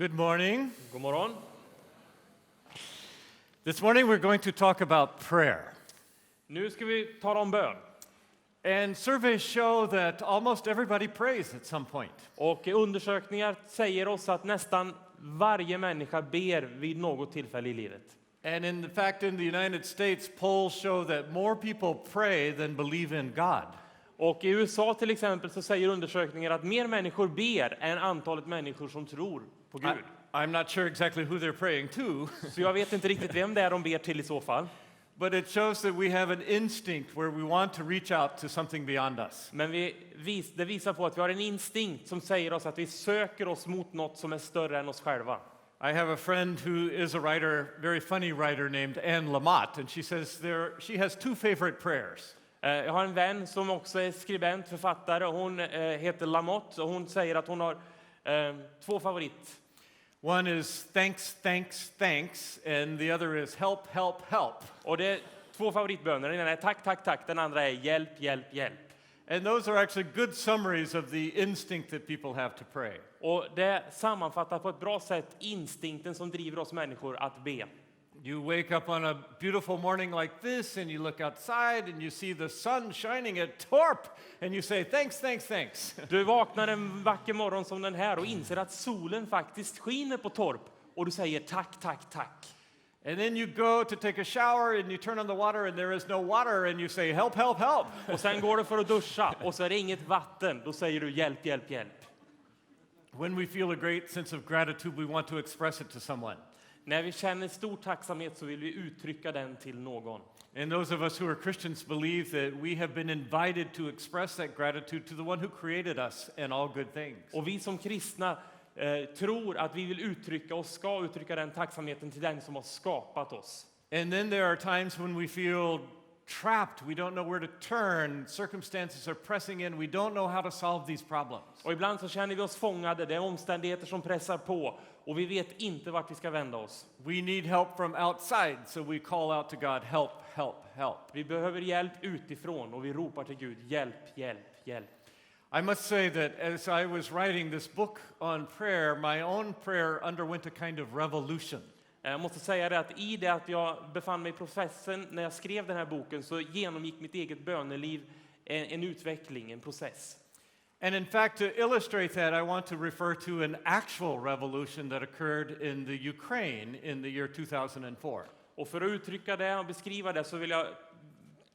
Good morning. God morgon. This morning we're going to talk about prayer. Nu ska vi tala om bön. And surveys show that almost everybody prays at some point. Och undersökningar säger oss att nästan varje människa ber vid något tillfälle i livet. And in fact, in the United States, polls show that more people pray than believe in God. Och i USA till exempel så säger undersökningar att mer människor ber än antalet människor som tror på Gud. I'm not sure exactly who they're praying to. Så jag vet inte riktigt vem det är de ber till i så fall. But it shows that we have an instinct where we want to reach out to something beyond us. Men det visar på att vi har en instinkt som säger oss att vi söker oss mot något som är större än oss själva. I have a friend who is a writer, very funny writer named Anne Lamott, and she says she has two favorite prayers. Jag har en vän som också är skribent, författare. Hon heter Lamotte och hon säger att hon har två favorit. One is thanks, thanks, thanks, and the other is help, help, help. Och det är två favoritböner. Den ena är tack, tack, tack. Den andra är hjälp, hjälp, hjälp. And those are actually good summaries of the instinct that people have to pray. Och det sammanfattar på ett bra sätt instinkten som driver oss människor att be. You wake up on a beautiful morning like this and you look outside and you see the sun shining at Torp and you say thanks, thanks, thanks. Du vaknar en vacker morgon som den här och inser att solen faktiskt skiner på Torp och du säger tack, tack, tack. And then you go to take a shower and you turn on the water and there is no water and you say help, help, help. Och sen går du för att duscha och så är det inget vatten. Då säger du hjälp, hjälp, hjälp. When we feel a great sense of gratitude, we want to express it to someone. När vi känner stor tacksamhet så vill vi uttrycka den till någon. And those of us who are Christians believe that we have been invited to express that gratitude to the one who created us and all good things. Och vi som kristna tror att vi vill uttrycka och ska uttrycka den tacksamheten till den som har skapat oss. And then there are times when we feel trapped, we don't know where to turn, circumstances are pressing in, we don't know how to solve these problems. Och ibland så känner vi oss fångade, det är omständigheter som pressar på och vi vet inte vart vi ska vända oss. We need help from outside, so we call out to God, help, help, help. Vi behöver hjälp utifrån och vi ropar till Gud, hjälp, hjälp, hjälp. I must say that as I was writing this book on prayer, my own prayer underwent a kind of revolution. Jag måste säga det att i det att jag befann mig i processen när jag skrev den här boken så genomgick mitt eget böneliv en utveckling, en process. And in fact, to illustrate that, I want to refer to an actual revolution that occurred in the Ukraine in the year 2004. Och för att uttrycka det och beskriva det så vill jag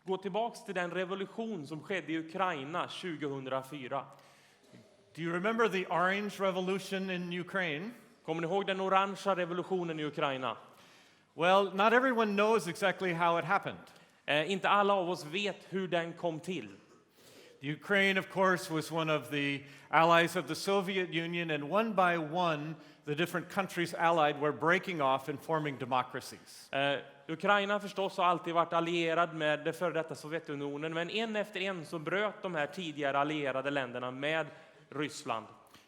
gå tillbaks till den revolution som skedde i Ukraina 2004. Do you remember the Orange Revolution in Ukraine? Kommer ni ihåg den orangea revolutionen i Ukraina? Well, not everyone knows exactly how it happened. Inte alla av oss vet hur den kom till. The Ukraine, of course, was one of the allies of the Soviet Union, and one by one, the different countries allied were breaking off and forming democracies. Ukraina förstås har alltid varit allierad med det före detta Sovjetunionen, men en efter en så bröt de här tidigare allierade länderna med Ryssland.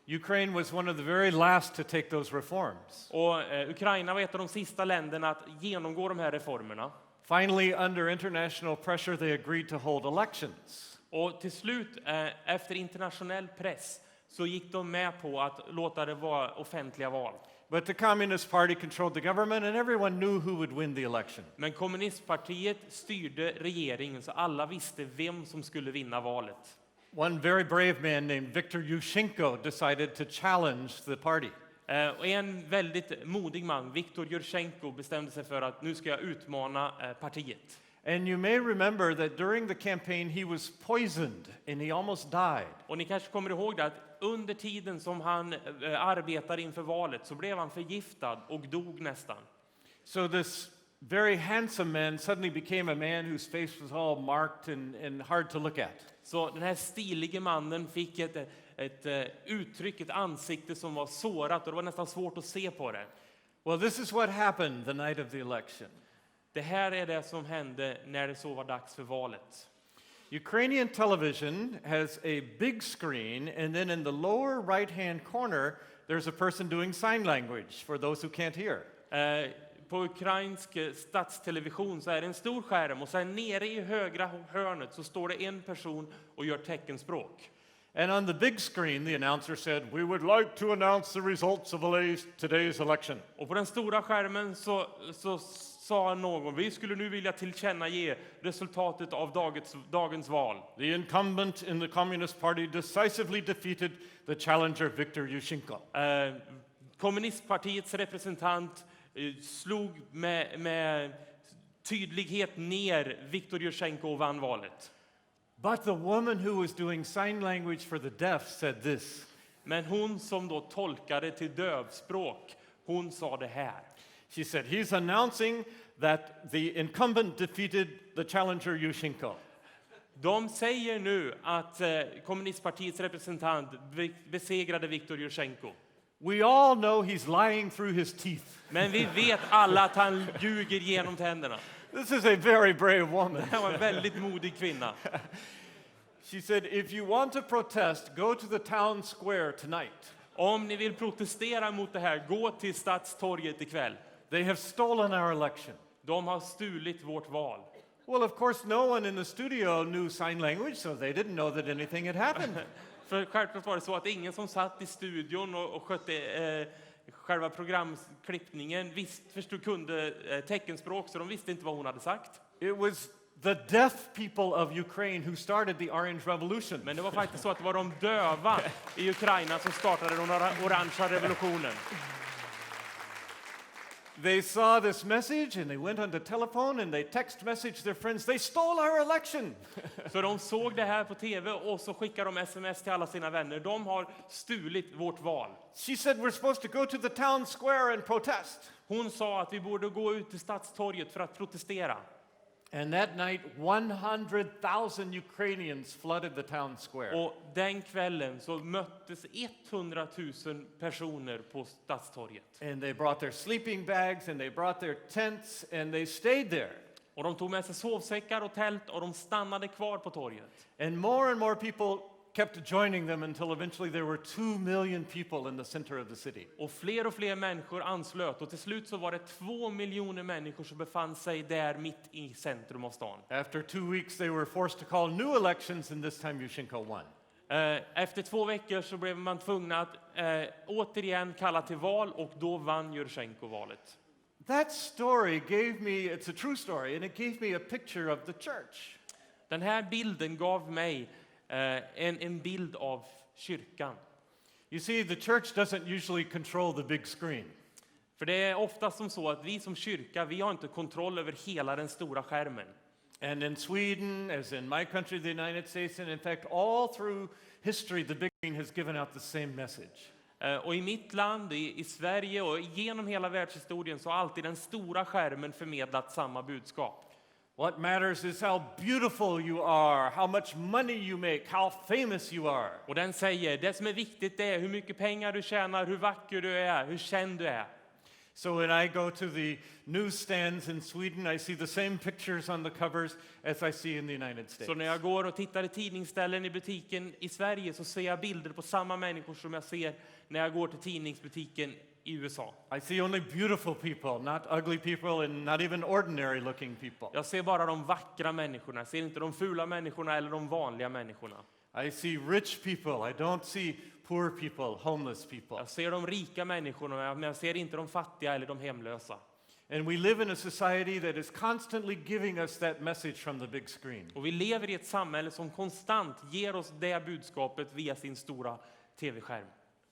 Ukraine was one of the very last to take those reforms. Och Ukraina var ett av de sista länderna att genomgå de här reformerna. Finally, under international pressure, they agreed to hold elections. Och till slut, efter internationell press, så gick de med på att låta det vara offentliga val. But the Communist Party controlled the government and everyone knew who would win the election. Men kommunistpartiet styrde regeringen så alla visste vem som skulle vinna valet. One very brave man named Viktor Yushchenko decided to challenge the party. Och en väldigt modig man, Viktor Yushchenko, bestämde sig för att nu ska jag utmana partiet. And you may remember that during the campaign he was poisoned and he almost died. Och ni kanske kommer ihåg det att under tiden som han arbetade inför valet så blev han förgiftad och dog nästan. So this very handsome man suddenly became a man whose face was all marked and hard to look at. Så den här stilige mannen fick ett uttryck, ett ansikte som var sårat och det var nästan svårt att se på det. Well, this is what happened the night of the election. Det här är det som hände när det så var dags för valet. Ukrainian television has a big screen, and then in the lower right-hand corner, there's a person doing sign language for those who can't hear. På ukrainsk statstelevision så är det en stor skärm och sen nere i högra hörnet så står det en person och gör teckenspråk. And on the big screen, the announcer said, "We would like to announce the results of today's election." Och på den stora skärmen så sa någon, vi skulle nu vilja tillkännage resultatet av dagens val. The incumbent in the Communist Party decisively defeated the challenger Viktor Yushchenko. Kommunistpartiets representant slog med tydlighet ner Viktor Yushchenko och vann valet. But the woman who was doing sign language for the deaf said this. Men hon som då tolkade till dövspråk, hon sa det här. She said, "He's announcing that the incumbent defeated the challenger Yushchenko." De säger nu att kommunistpartiets representant besegrade Viktor Yushchenko. We all know he's lying through his teeth. Men vi vet alla att han ljuger genom tänderna. This is a very brave woman. Det var en väldigt modig kvinna. She said, "If you want to protest, go to the town square tonight. Om ni vill protestera mot det här, gå till Stadstorget ikväll. They have stolen our election." De har stulit vårt val. Well, of course, no one in the studio knew sign language, so they didn't know that anything had happened. För självklart var det så att ingen som satt i studion och skötte själva programklippningen kunde teckenspråk, så de visste inte vad hon hade sagt. It was the deaf people of Ukraine who started the Orange Revolution. Men det var faktiskt så att det var de döva i Ukraina som startade den orangea revolutionen. They saw this message and they went on the telephone and they text messaged their friends, "They stole our election." Så de såg det här på TV och så skickade de sms till alla sina vänner. De har stulit vårt val. She said, "We're supposed to go to the town square and protest." Hon sa att vi borde gå ut till Stadstorget för att protestera. And that night, 100,000 Ukrainians flooded the town square. Och den kvällen så möttes 100 000 personer på Stadstorget. And they brought their sleeping bags and they brought their tents and they stayed there. Och de tog med sig sovsäckar och tält och de stannade kvar på torget. And more people kept joining them until eventually there were 2 million people in the center of the city. Och fler människor anslöt och till slut så var det 2 miljoner människor som befann sig där mitt i centrum av stan. After 2 weeks they were forced to call new elections and this time Yushchenko won. Efter 2 veckor så blev man tvungna att återigen kalla till val och då vann Yushchenko valet. That story gave me, it's a true story, and it gave me a picture of the church. Den här bilden gav mig en bild av kyrkan. You see, the church doesn't usually control the big screen. För det är ofta som så att vi som kyrka, vi har inte kontroll över hela den stora skärmen. And in Sweden, as in my country, the United States, and in fact all through history, the big screen has given out the same message. Och i mitt land, i Sverige och genom hela världshistorien så har alltid den stora skärmen förmedlat samma budskap. What matters is how beautiful you are, how much money you make, how famous you are. Och den säger, det som är viktigt är hur mycket pengar du tjänar, hur vacker du är, hur känd du är. So when I go to the newsstands in Sweden, I see the same pictures on the covers as I see in the United States. Så när jag går och tittar i tidningsställen i butiken i Sverige så ser jag bilder på samma människor som jag ser när jag går till tidningsbutiken i USA. I see only beautiful people, not ugly people and not even ordinary looking people. Jag ser bara de vackra människorna, jag ser inte de fula människorna eller de vanliga människorna. I see rich people, I don't see poor people, homeless people. Jag ser de rika människorna, men jag ser inte de fattiga eller de hemlösa. And we live in a society that is constantly giving us that message from the big screen. Och vi lever i ett samhälle som konstant ger oss det budskapet via sin stora tv-skärm.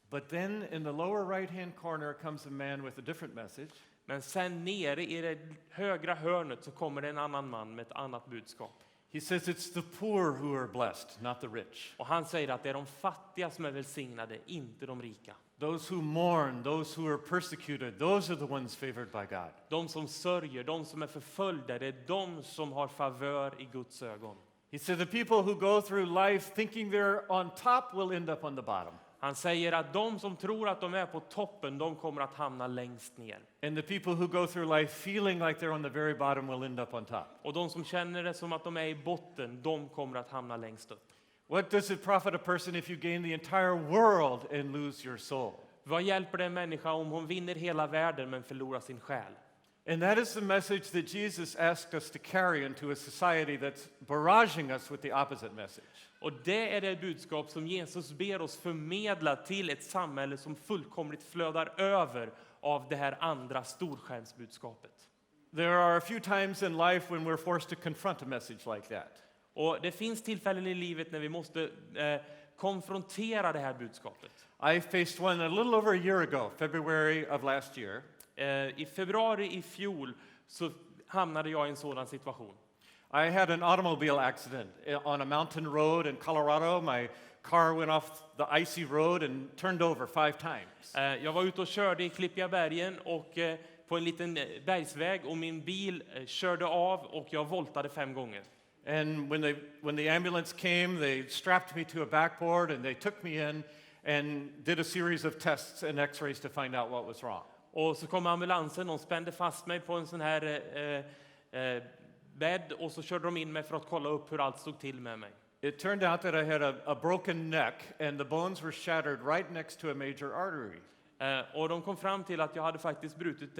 But then in the lower right-hand corner comes a man with a different message. Men sen nere i det högra hörnet så kommer det en annan man med ett annat budskap. He says it's the poor who are blessed, not the rich. Och han säger att det är de fattiga som är välsignade, inte de rika. Those who mourn, those who are persecuted, those are the ones favored by God. De som sörjer, de som är förföljda, det är de som har favör i Guds ögon. He said the people who go through life thinking they're on top will end up on the bottom. Han säger att de som tror att de är på toppen, de kommer att hamna längst ner. And the people who go through life feeling like they're on the very bottom will end up on top. Och de som känner det som att de är i botten, de kommer att hamna längst upp. What does it profit a person if you gain the entire world and lose your soul? Vad hjälper det en människa om hon vinner hela världen men förlorar sin själ? And that is the message that Jesus asked us to carry into a society that's barraging us with the opposite message. Och det är det budskap som Jesus ber oss förmedla till ett samhälle som fullkomligt flödar över av det här andra storskärmsbudskapet. There are a few times in life when we're forced to confront a message like that. Och det finns tillfällen i livet när vi måste konfrontera det här budskapet. I faced one a little over a year ago, February of last year. I februari i fjol så hamnade jag i en sådan situation. I had an automobile accident on a mountain road in Colorado. My car went off the icy road and turned over 5 times. Jag var ute och körde i Klippiga bergen och på en liten bergsväg och min bil körde av och jag voltade 5 gånger. And when the ambulance came, they strapped me to a backboard and they took me in and did a series of tests and x-rays to find out what was wrong. Och så kom ambulansen och spände fast mig på en sån här bädd och så körde de in mig för att kolla upp hur allt stod till med mig. It turned out that I had a broken neck and the bones were shattered right next to a major artery. Och de kom fram till att jag hade faktiskt brutit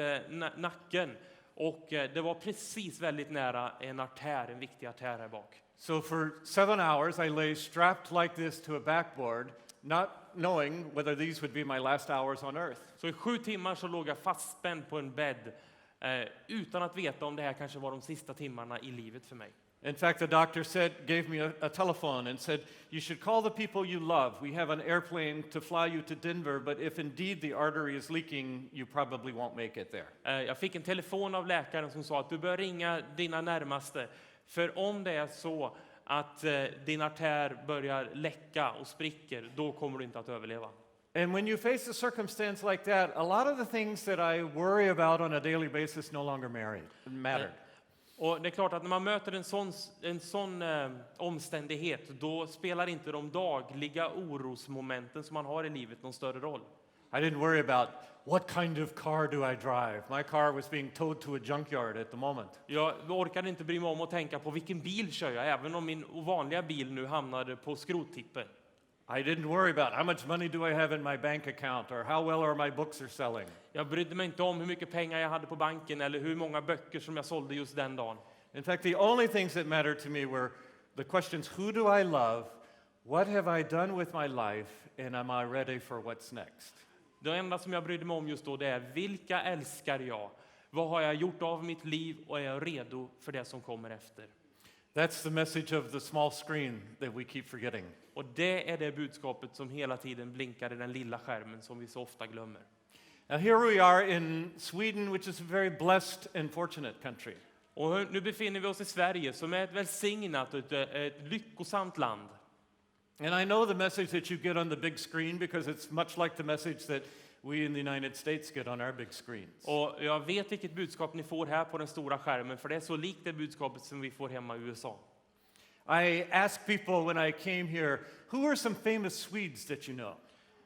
nacken och det var precis väldigt nära en artär, en viktig artär här bak. So for 7 hours I lay strapped like this to a backboard, not knowing whether these would be my last hours on earth. Så i 7 timmar så låg jag fastspänd på en bädd utan att veta om det här kanske var de sista timmarna i livet för mig. In fact, the doctor gave me a telephone and said, you should call the people you love. We have an airplane to fly you to Denver, but if indeed the artery is leaking, you probably won't make it there. Jag fick en telefon av läkaren som sa att du bör ringa dina närmaste. För om det är så att din artär börjar läcka och spricker, då kommer du inte att överleva. And when you face a circumstance like that, a lot of the things that I worry about on a daily basis no longer matter. Och det är klart att när man möter en sån omständighet, då spelar inte de dagliga orosmomenten som man har i livet någon större roll. I didn't worry about what kind of car do I drive. My car was being towed to a junkyard at the moment. Jag orkade inte bry mig om att tänka på vilken bil kör jag, även om min vanliga bil nu hamnade på skrottippen. I didn't worry about how much money do I have in my bank account or how well are my books are selling. Jag brydde mig inte om hur mycket pengar jag hade på banken eller hur många böcker som jag sålde just den dagen. In fact, the only things that mattered to me were the questions, who do I love? What have I done with my life? And am I ready for what's next? Det enda som jag brydde mig om just då, det är vilka älskar jag? Vad har jag gjort av mitt liv och är jag redo för det som kommer efter? That's the message of the small screen that we keep forgetting. Och det är det budskapet som hela tiden blinkar i den lilla skärmen som vi så ofta glömmer. Now here we are in Sweden, which is a very blessed and fortunate country. Och nu befinner vi oss i Sverige som är ett välsignat och ett lyckosamt land. And I know the message that you get on the big screen because it's much like the message that we in the United States get on our big screens. Och jag vet vilket budskap ni får här på den stora skärmen, för det är så likt det budskapet som vi får hemma i USA. I asked people when I came here, who are some famous Swedes that you know?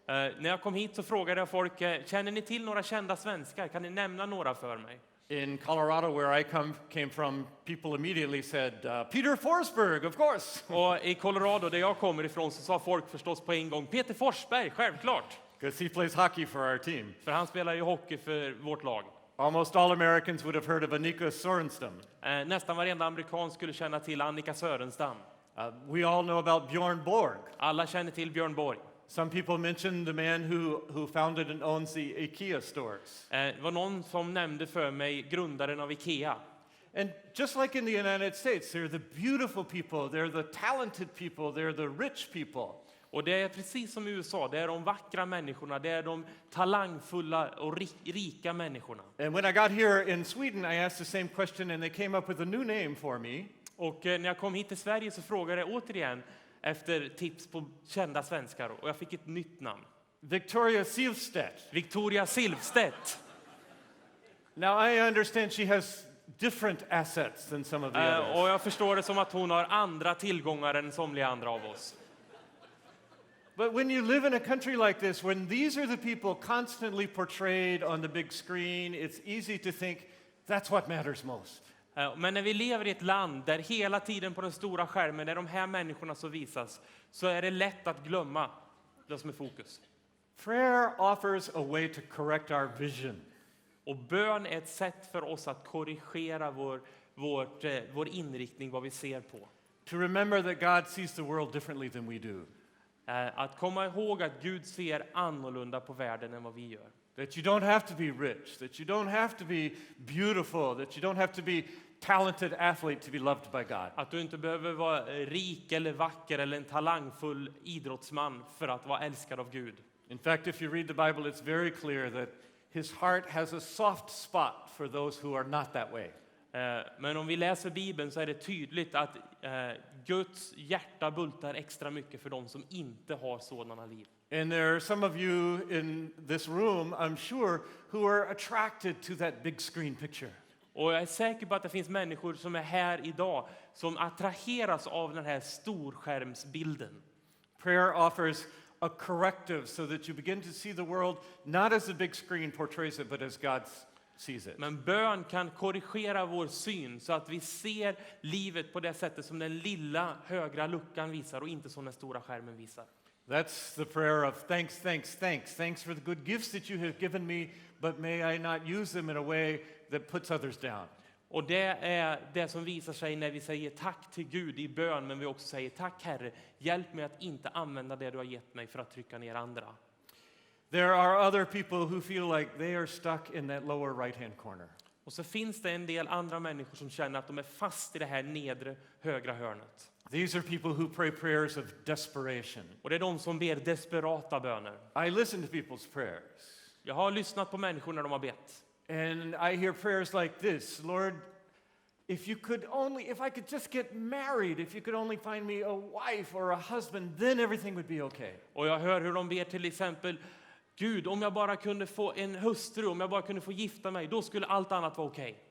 När jag kom hit så frågade jag folk, känner ni till några kända svenskar? Kan ni nämna några för mig? In Colorado, where I came from, people immediately said, Peter Forsberg, of course. Och i Colorado, där jag kommer ifrån, så sa folk förstås på en gång, Peter Forsberg, självklart. Because he plays hockey for our team. För han spelar ju hockey för vårt lag. Almost all Americans would have heard of Annika Sorenstam. Nästan varenda amerikan skulle känna till Annika Sörenstam. We all know about Björn Borg. Alla känner till Björn Borg. Some people mentioned the man who founded and owns the IKEA stores. Det var någon som nämnde för mig grundaren av IKEA. And just like in the United States, they're the beautiful people, they're the talented people, they're the rich people. Och det är precis som i USA, det är de vackra människorna, det är de talangfulla och rika människorna. And when I got here in Sweden, I asked the same question and they came up with a new name for me. Och när jag kom hit till Sverige så frågade jag återigen efter tips på kända svenskar och jag fick ett nytt namn. Victoria Silvstedt. Victoria Silvstedt. Now I understand she has different assets than some of the others. Och jag förstår det som att hon har andra tillgångar än somliga andra av oss. But when you live in a country like this, when these are the people constantly portrayed on the big screen, it's easy to think that's what matters most. Men när vi lever i ett land där hela tiden på den stora skärmen, där de här människorna så visas, så är det lätt att glömma det som är fokus. Prayer offers a way to correct our vision. Och bön är ett sätt för oss att korrigera vår inriktning, vad vi ser på. To remember that God sees the world differently than we do. Att komma ihåg att Gud ser annorlunda på världen än vad vi gör. That you don't have to be rich, that you don't have to be beautiful, that you don't have to be talented athlete to be loved by God. Att du inte behöver vara rik eller vacker eller en talangfull idrottsman för att vara älskad av Gud. In fact, if you read the Bible, it's very clear that his heart has a soft spot for those who are not that way. Men om vi läser Bibeln så är det tydligt att Guds hjärta bultar extra mycket för de som inte har sådana liv. And there are some of you in this room, I'm sure, who are attracted to that big screen picture. Och jag är säker på att det finns människor som är här idag som attraheras av den här storskärmsbilden. Prayer offers a corrective so that you begin to see the world not as the big screen portrays it, but as God sees it. Men bön kan korrigera vår syn så att vi ser livet på det sättet som den lilla högra luckan visar och inte som den stora skärmen visar. That's the prayer of thanks, thanks, thanks. Thanks for the good gifts that you have given me, but may I not use them in a way that puts others down. Och det är det som visar sig när vi säger tack till Gud i bön, men vi också säger tack Herre, hjälp mig att inte använda det du har gett mig för att trycka ner andra. There are other people who feel like they are stuck in that lower right-hand corner. Och så finns det en del andra människor som känner att de är fast i det här nedre högra hörnet. These are people who pray prayers of desperation. Och det är de som ber desperata böner. I listen to people's prayers. Jag har lyssnat på människor när de har bett. And I hear prayers like this, Lord, if I could just get married, if you could only find me a wife or a husband, then everything would be okay. Och jag hör hur de ber till exempel, Gud, om jag bara kunde få en hustru, om jag bara kunde få gifta mig, då skulle allt annat vara okej.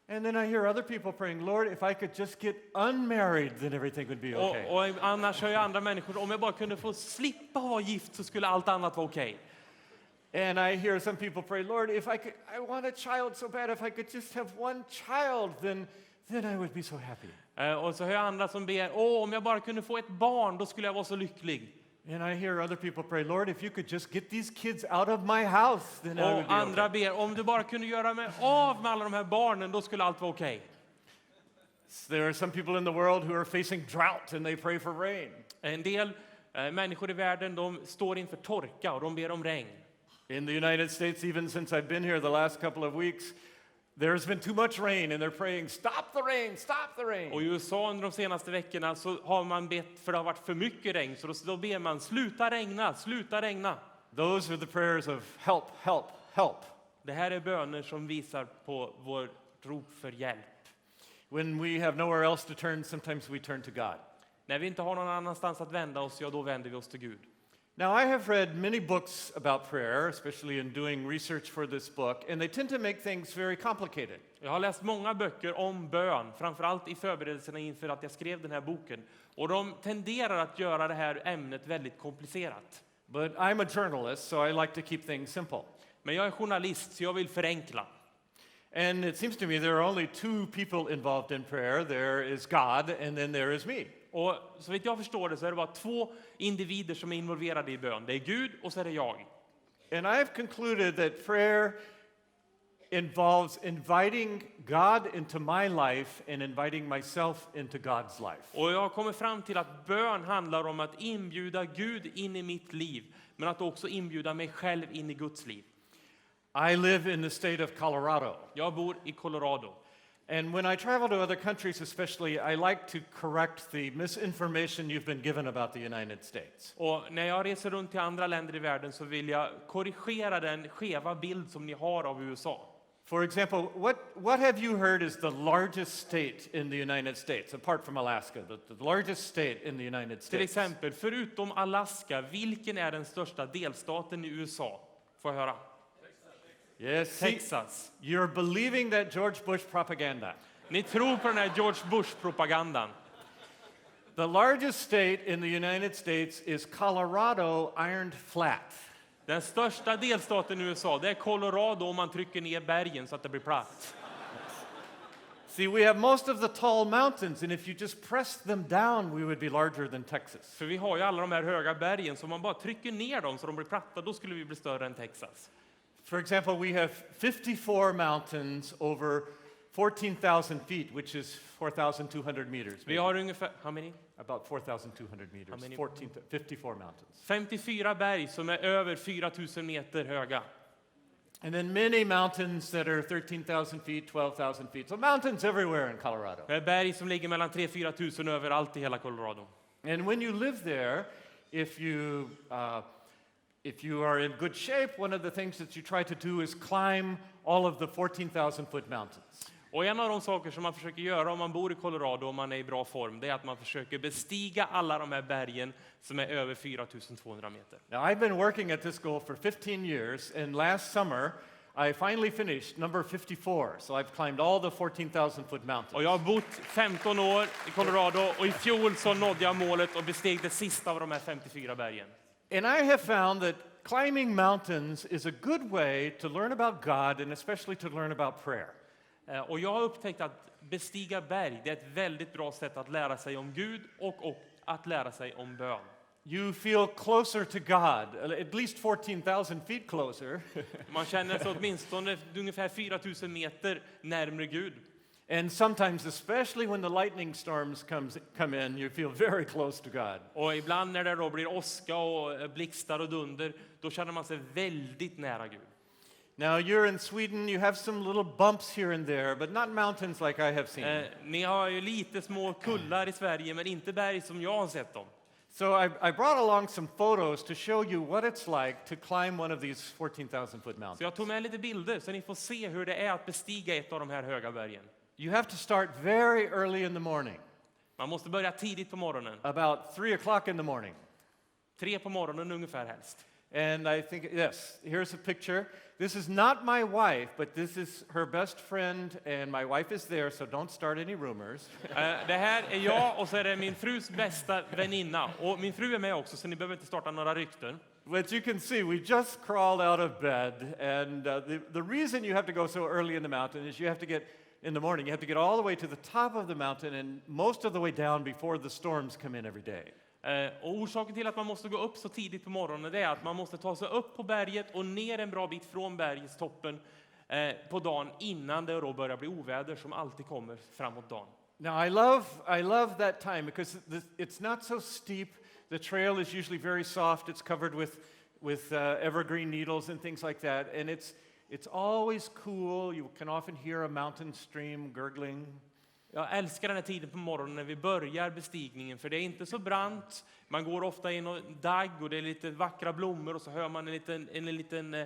And then I hear other people praying, Lord, if I could just get unmarried, then everything would be okay. Och annars hör jag andra människor, om jag bara kunde få slippa vara gift så skulle allt annat vara okej. And I hear some people pray, Lord, I want a child so bad, if I could just have one child, then I would be so happy. Och så hör jag andra som ber, om jag bara kunde få ett barn, då skulle jag vara så lycklig. And I hear other people pray, Lord, if you could just get these kids out of my house, then I would be okay. Och andra ber, om du bara kunde göra mig av med alla de här barnen, då skulle allt vara okej. There are some people in the world who are facing drought and they pray for rain. En del människor i världen, de står inför torka och de ber om regn. In the United States, even since I've been here the last couple of weeks, there's been too much rain and they're praying, stop the rain, stop the rain. Och i USA under de senaste veckorna så har man bett för det har varit för mycket regn, så då ber man sluta regna, sluta regna. Those are the prayers of help, help, help. Det här är böner som visar på vår rop för hjälp. When we have nowhere else to turn, sometimes we turn to God. När vi inte har någon annanstans att vända oss, ja då vänder vi oss till Gud. Now, I have read many books about prayer, especially in doing research for this book, and they tend to make things very complicated. Jag har läst många böcker om bön, framförallt i förberedelserna inför att jag skrev den här boken. Och de tenderar att göra det här ämnet väldigt komplicerat. But I'm a journalist, so I like to keep things simple. Men jag är journalist, så jag vill förenkla. And it seems to me there are only two people involved in prayer. There is God, and then there is me. Och så vitt jag förstår det så är det bara två individer som är involverade i bön. Det är Gud och så är det jag. And I've concluded that prayer involves inviting God into my life and inviting myself into God's life. Och jag kommer fram till att bön handlar om att inbjuda Gud in i mitt liv, men att också inbjuda mig själv in i Guds liv. I live in the state of Colorado. Jag bor i Colorado. And when I travel to other countries especially, I like to correct the misinformation you've been given about the United States. Och när jag reser runt till andra länder i världen så vill jag korrigera den skeva bild som ni har av USA. For example, what have you heard is the largest state in the United States, apart from Alaska, the largest state in the United States? Till exempel, förutom Alaska, vilken är den största delstaten i USA? Får jag höra? Yes, Texas. You're believing that George Bush propaganda. Ni tror på den här George Bush-propagandan. The largest state in the United States is Colorado, ironed flat. Den största delstaten i USA, det är Colorado om man trycker ner bergen så att det blir platt. See, we have most of the tall mountains, and if you just press them down, we would be larger than Texas. För vi har ju alla de här höga bergen, så om man bara trycker ner dem så de blir platta, då skulle vi bli större än Texas. For example, we have 54 mountains over 14,000 feet, which is 4,200 meters. Vi har ungefär, how many? About 4,200 meters, How many? 54 mountains. 54 berg som är över 4000 meter höga. And then many mountains that are 13,000 feet, 12,000 feet. So mountains everywhere in Colorado. Det är berg som ligger mellan 3-4 tusen överallt i hela Colorado. And when you live there, if you are in good shape, one of the things that you try to do is climb all of the 14,000 foot mountains. Och en av de saker som man försöker göra om man bor i Colorado och man är i bra form, det är att man försöker bestiga alla de här bergen som är över 4200 meter. Now I've been working at this goal for 15 years, and last summer I finally finished number 54. So I've climbed all the 14,000 foot mountains. Och jag har bott 15 år i Colorado och i fjol så nådde jag målet och besteg det sista av de här 54 bergen. And I have found that climbing mountains is a good way to learn about God and especially to learn about prayer. Och jag har upptäckt att bestiga berg, det är ett väldigt bra sätt att lära sig om Gud och att lära sig om bön. You feel closer to God, at least 14,000 feet closer. Man känner sig åtminstone ungefär 4000 meter närmare Gud. And sometimes, especially when the lightning storms come in, you feel very close to God. Och ibland när det då blir åska och blixtar och dunder, då känner man sig väldigt nära Gud. Now you're in Sweden, you have some little bumps here and there, but not mountains like I have seen. Ni har ju lite små kullar i Sverige, men inte berg som jag har sett dem. So I brought along some photos to show you what it's like to climb one of these 14,000 foot Så mountains. jag tog med lite bilder så ni får se hur det är att bestiga ett av de här höga bergen. You have to start very early in the morning, Man måste börja tidigt på morgonen. about 3 o'clock in the morning. 3 på morgonen ungefär helst. And I think, yes, here's a picture. This is not my wife, but this is her best friend, and my wife is there, so don't start any rumors. Det här är jag och så är det min frus bästa väninna. Och min fru är med också, så ni behöver inte starta några rykten. But you can see, we just crawled out of bed, and the reason you have to go so early in the mountain is you have to get, in the morning, you have to get all the way to the top of the mountain and most of the way down before the storms come in every day. Och orsaken till att man måste gå upp så tidigt på morgonen, det är att man måste ta sig upp på berget och ner en bra bit från bergstoppen på dagen innan det då börjar bli oväder som alltid kommer framåt dagen. Now I love that time because it's not so steep. The trail is usually very soft. It's covered with evergreen needles and things like that, and it's always cool. You can often hear a mountain stream gurgling. Jag älskar den här tiden på morgonen när vi börjar bestigningen, för det är inte så brant. Man går ofta in och dagg och det är lite vackra blommor och så hör man en liten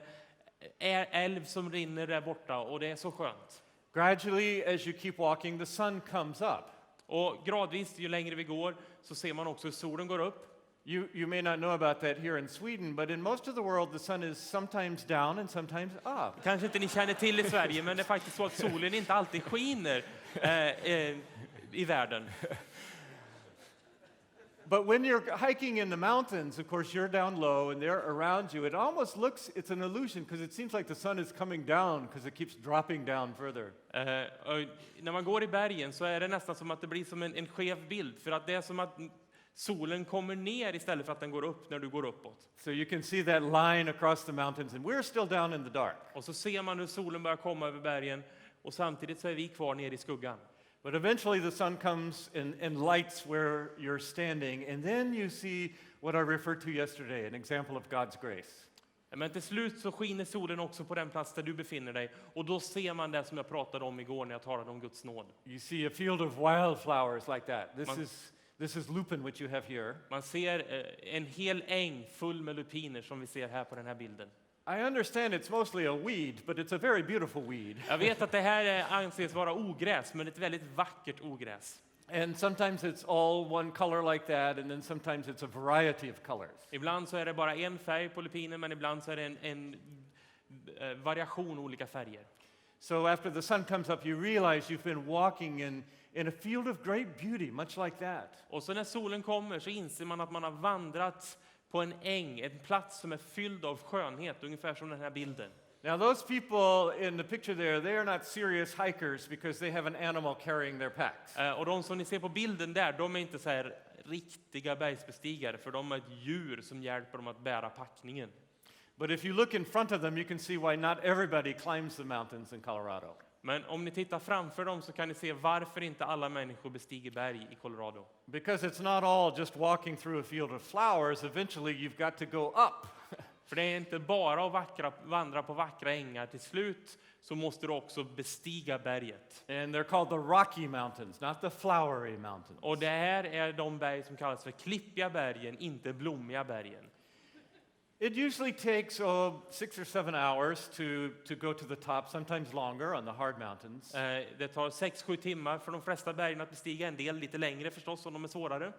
älv som rinner där borta och det är så skönt. Gradually, as you keep walking, the sun comes up. Och gradvis, ju längre vi går, så ser man också hur solen går upp. You may not know about that here in Sweden, but in most of the world the sun is sometimes down and sometimes up. Kanske inte ni känner till i Sverige, men det är faktiskt så att solen inte alltid skiner i världen. But when you're hiking in the mountains, of course, you're down low and they're around you. It almost looks, it's an illusion because it seems like the sun is coming down because it keeps dropping down further. När man går i bergen så är det nästan som att det blir som en skev bild, för att det är som att solen kommer ner istället för att den går upp när du går uppåt. So you can see that line across the mountains and we're still down in the dark. Och så ser man hur solen börjar komma över bergen och samtidigt så är vi kvar nere i skuggan. But eventually the sun comes and lights where you're standing, and then you see what I referred to yesterday, an example of God's grace. Men till slut så skiner solen också på den plats där du befinner dig, och då ser man det som jag pratade om igår när jag talade om Guds nåd. You see a field of wildflowers like that. This is lupin, which you have here. Man ser en hel äng full med lupiner som vi ser här på den här bilden. I understand it's mostly a weed, but it's a very beautiful weed. Jag vet att det här anses vara ogräs, men ett väldigt vackert ogräs. And sometimes it's all one color like that, and then sometimes it's a variety of colors. Ibland så är det bara en färg på lupinen, men ibland så är det en variation olika färger. So after the sun comes up, you realize you've been walking in a field of great beauty, much like that. Och så när solen kommer så inser man att man har vandrat på en äng, en plats som är fylld av skönhet, ungefär som den här bilden. Now those people in the picture there, they are not serious hikers because they have an animal carrying their packs. Och de som ni ser på bilden där, de är inte så här riktiga bergsbestigare, för de är ett djur som hjälper dem att bära packningen. But if you look in front of them, you can see why not everybody climbs the mountains in Colorado. Men om ni tittar framför dem så kan ni se varför inte alla människor bestiger berg i Colorado. Because it's not all just walking through a field of flowers. Eventually you've got to go up. För det är inte bara att vandra på vackra ängar. Till slut så måste du också bestiga berget. And they're called the Rocky Mountains, not the flowery mountains. Och det här är de berg som kallas för klippiga bergen, inte blommiga bergen. It usually takes 6 or 7 hours to go to the top, sometimes longer on the hard mountains. Det tar 6-7 timmar för de flesta bergen att bestiga, en del lite längre förstås om de är svårare.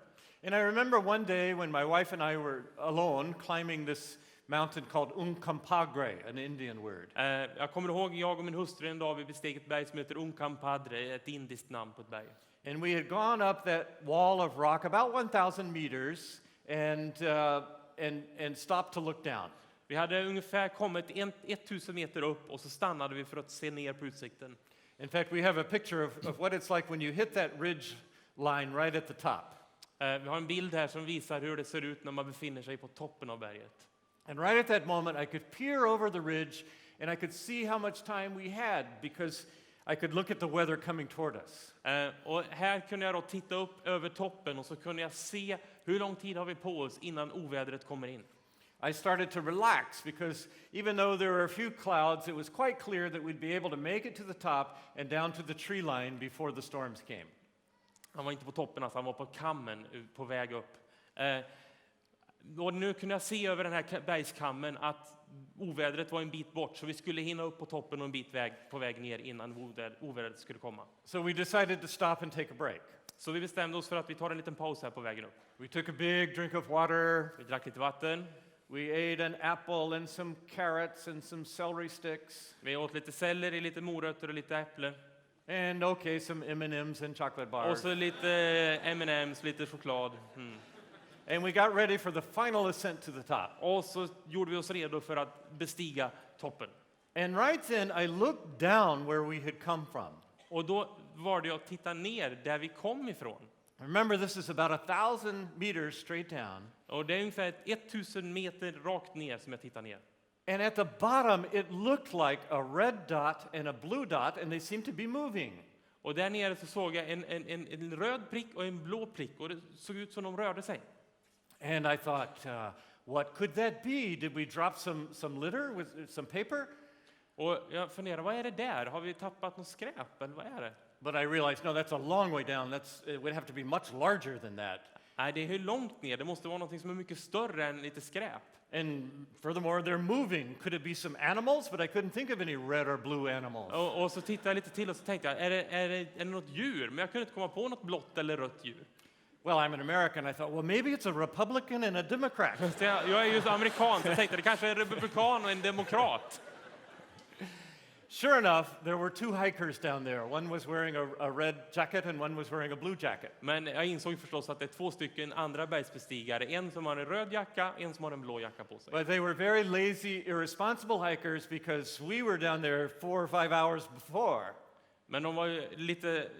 And I remember one day when my wife and I were alone climbing this mountain called Uncampagre, an Indian word. Jag kommer ihåg jag och min hustru en dag vi besteg ett berg som heter Uncampagre, ett indiskt namn på ett berg. And we had gone up that wall of rock about 1,000 meters and stopped to look down. Vi hade ungefär kommit 1000 meter upp och så stannade vi för att se ner på utsikten. In fact, we have a picture of what it's like when you hit that ridge line right at the top. Vi har en bild här som visar hur det ser ut när man befinner sig på toppen av berget. And right at that moment, I could peer over the ridge and I could see how much time we had because I could look at the weather coming toward us. Och här kunde jag då titta upp över toppen och så kunde jag se hur lång tid har vi på oss innan ovädret kommer in. I started to relax because even though there were a few clouds, it was quite clear that we'd be able to make it to the top and down to the tree line before the storms came. Han var inte på toppen, alltså han var på kammen på väg upp. Och nu kunde jag se över den här bergskammen att ovädret var en bit bort, så vi skulle hinna upp på toppen och en bit på väg ner innan ovädret skulle komma. So we decided to stop and take a break. Så vi bestämde oss för att vi tar en liten paus här på vägen upp. We took a big drink of water. Vi drack lite vatten. We ate an apple and some carrots and some celery sticks. Vi åt lite selleri, lite morötter och lite äpple. And okay, some M&Ms and chocolate bars. Och så lite M&Ms, lite choklad. And we got ready for the final ascent to the top. Och så gjorde vi oss redo för att bestiga toppen. And right then I looked down where we had come from. Och då var det att titta ner där vi kom ifrån. Remember, this is about 1,000 meters straight down. Och det är ungefär 1000 meter rakt ner som jag tittar ner. And at the bottom it looked like a red dot and a blue dot and they seemed to be moving. Och där nere så såg jag en röd prick och en blå prick och det såg ut som de rörde sig. And I thought, what could that be? Did we drop some litter with some paper? Och jag funderar, vad är det där? Har vi tappat något skräp eller vad är det? But I realized, no, that's a long way down. It would have to be much larger than that. Nej, det är hur långt ner. Det måste vara något som är mycket större än lite skräp. And furthermore, they're moving. Could it be some animals? But I couldn't think of any red or blue animals. Och så tittade jag lite till och så tänkte jag, är det något djur? Men jag kunde inte komma på något blått eller rött djur. Well, I'm an American. I thought, well, maybe it's a Republican and a Democrat. Jag är ju amerikan, så jag tänkte det kanske är en republikan och en demokrat. Sure enough, there were 2 hikers down there. One was wearing a red jacket and one was wearing a blue jacket. Men jag insåg förstås att det är 2 stycken andra bergsbestigare. En som har en röd jacka, en som har en blå jacka på sig. But they were very lazy, irresponsible hikers because we were down there 4 or 5 hours before. Men de var ju lite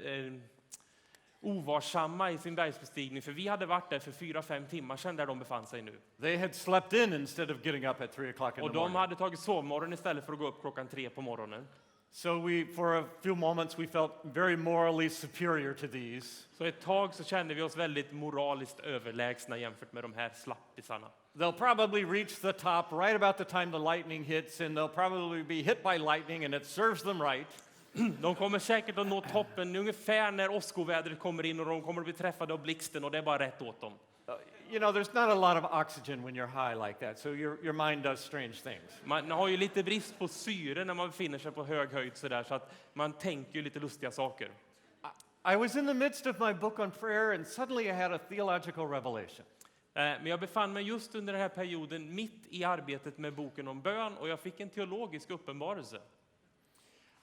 ovarsamma i sin bergsbestigning, för vi hade varit där för 4-5 timmar sedan där de befann sig nu. They had slept in instead of getting up at 3 o'clock in the Och de morning. hade tagit sovmorgon istället för att gå upp klockan 3 på morgonen. So for a few moments, we felt very morally superior to these. Så ett tag så kände vi oss väldigt moraliskt överlägsna jämfört med de här slappisarna. They'll probably reach the top right about the time the lightning hits, and they'll probably be hit by lightning, and it serves them right. De kommer säkert att nå toppen ungefär när åskovädret kommer in och de kommer att bli träffade av blixten och det är bara rätt åt dem. You know, there's not a lot of oxygen when you're high like that, so your mind does strange things. Man har ju lite brist på syre när man befinner sig på hög höjd så där, så att man tänker ju lite lustiga saker. I was in the midst of my book on prayer, and suddenly I had a theological revelation. Men jag befann mig just under den här perioden mitt i arbetet med boken om bön och jag fick en teologisk uppenbarelse.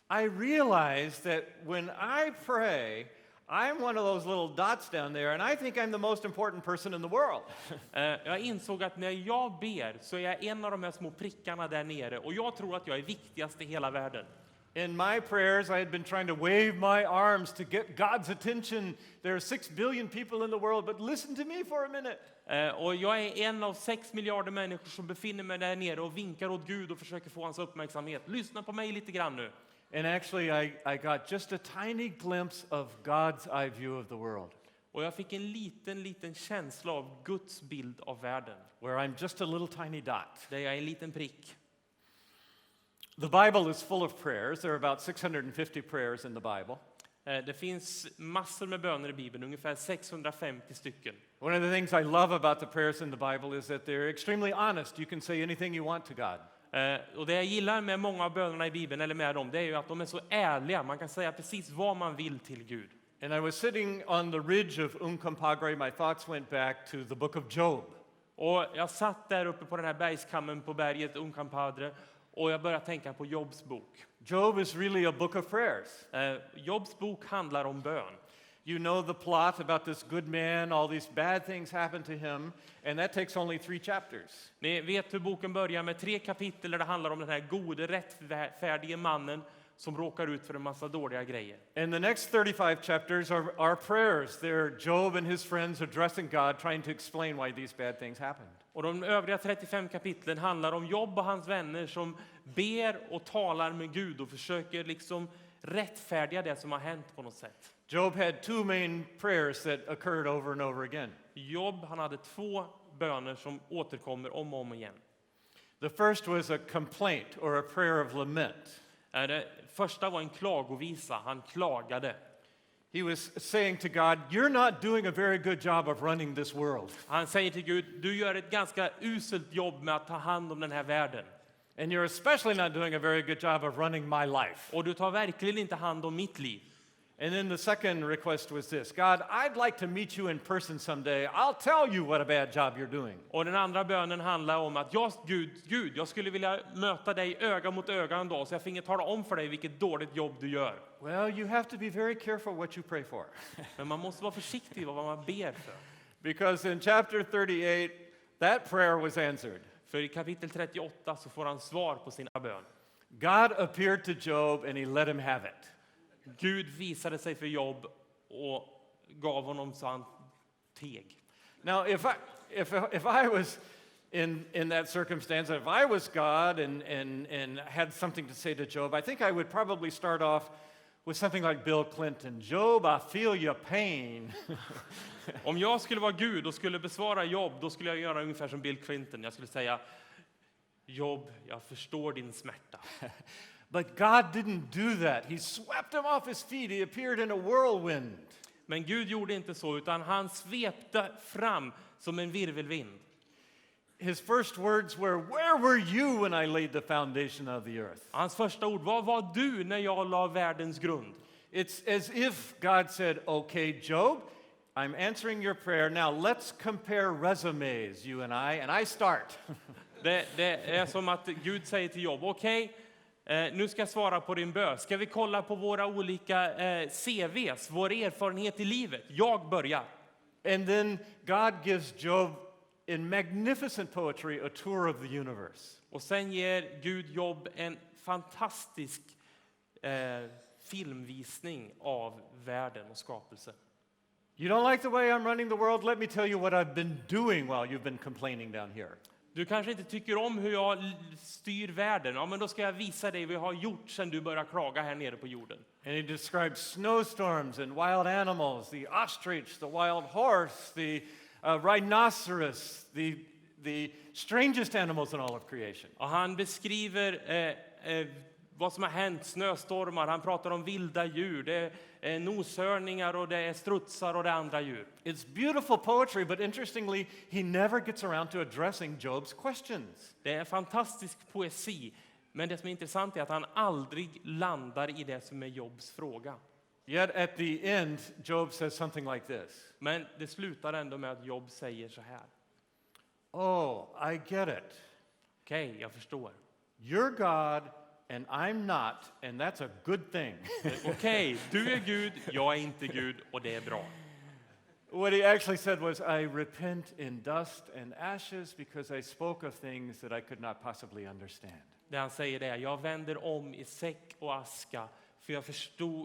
I realized that when I pray, I'm one of those little dots down there, and I think I'm the most important person in the world. Jag insåg att när jag ber så är jag en av de här små prickarna där nere och jag tror att jag är viktigast i hela världen. In my prayers, I had been trying to wave my arms to get God's attention. There are 6 billion people in the world, but listen to me for a minute. Och jag är en av 6 miljarder människor som befinner mig där nere och vinkar åt Gud och försöker få hans uppmärksamhet. Lyssna på mig lite grann nu. And actually, I got just a tiny glimpse of God's eye view of the world. Och jag fick en liten känsla av Guds bild av världen. Where I'm just a little tiny dot. Där jag är en liten prick. The Bible is full of prayers. There are about 650 prayers in the Bible. Det finns massor med böner i Bibeln, ungefär 650 stycken. One of the things I love about the prayers in the Bible is that they're extremely honest. You can say anything you want to God. Och det jag gillar med många av bönerna i Bibeln, eller med dem, det är ju att de är så ärliga. Man kan säga precis vad man vill till Gud. And I was sitting on the ridge of Uncompahgre. My thoughts went back to the book of Job. Och jag satt där uppe på den här bergskammen på berget Uncompahgre och jag började tänka på Jobs bok. Job is really a book of prayers. Jobs bok handlar om bön. You know the plot about this good man, all these bad things happen to him, and that takes only 3 chapters. Ni vet hur boken börjar med 3 kapitel där det handlar om den här gode, rättfärdige mannen som råkar ut för en massa dåliga grejer. And the next 35 chapters are prayers. They're Job and his friends addressing God, trying to explain why these bad things happened. Och de övriga 35 kapitlen handlar om Job och hans vänner som ber och talar med Gud och försöker liksom rättfärdiga det som har hänt på något sätt. Job had 2 main prayers that occurred over and over again. Job, han hade 2 böner som återkommer om och om igen. The first was a complaint or a prayer of lament. Det första var en klagovisa, han klagade. He was saying to God, you're not doing a very good job of running this world. Han säger till Gud, du gör ett ganska uselt jobb med att ta hand om den här världen. And you're especially not doing a very good job of running my life. Och du tar verkligen inte hand om mitt liv. And then the second request was this: God, I'd like to meet you in person someday. I'll tell you what a bad job you're doing. Och den andra bönen handlar om att Gud, jag skulle vilja möta dig öga mot öga en dag så jag finge tala om för dig vilket dåligt jobb du gör. Well, you have to be very careful what you pray for. Men man måste vara försiktig med vad man ber för. Because in chapter 38, that prayer was answered. För i kapitel 38 så får han svar på sin bön. God appeared to Job and he let him have it. Gud visade sig för Job och gav honom så han teg. Now, if I was in that circumstance, if I was God and had something to say to Job, I think I would probably start off with something like Bill Clinton. Job, I feel your pain. Om jag skulle vara Gud och skulle besvara Job, då skulle jag göra ungefär som Bill Clinton. Jag skulle säga, Job, jag förstår din smärta. But God didn't do that. He swept him off his feet. He appeared in a whirlwind. Men Gud gjorde inte så, utan han svepte fram som en virvelvind. His first words were, where were you when I laid the foundation of the earth? Hans första ord var du när jag la världens grund? It's as if God said, okay, Job, I'm answering your prayer. Now let's compare resumes, you and I start. Det är som att Gud säger till Job, okej, nu ska jag svara på din bön. Ska vi kolla på våra olika CVs, vår erfarenhet i livet? Jag börjar. And then God gives Job in magnificent poetry a tour of the universe. Och sen ger Gud Job en fantastisk filmvisning av världen och skapelsen. You don't like the way I'm running the world? Let me tell you what I've been doing while you've been complaining down here. Du kanske inte tycker om hur jag styr världen. Ja, men då ska jag visa dig vad jag har gjort sedan du började klaga här nere på jorden. And he describes snowstorms and wild animals, the ostrich, the wild horse, the rhinoceros, the strangest animals in all of creation. Och han beskriver vad som har hänt, snöstormar, han pratar om vilda djur, det är noshörningar och det är strutsar och det är andra djur. It's beautiful poetry, but interestingly, he never gets around to addressing Job's questions. Det är fantastisk poesi, men det som är intressant är att han aldrig landar i det som är Jobs fråga. Yet at the end, Job says something like this. Men det slutar ändå med att Job säger så här. Oh, I get it. Okej, jag förstår. You're God and I'm not, and that's a good thing. Okej, du är Gud, jag är inte Gud, och det är bra. What he actually said was, I repent in dust and ashes because I spoke of things that I could not possibly understand. Det han säger är, jag vänder om i säck och aska, för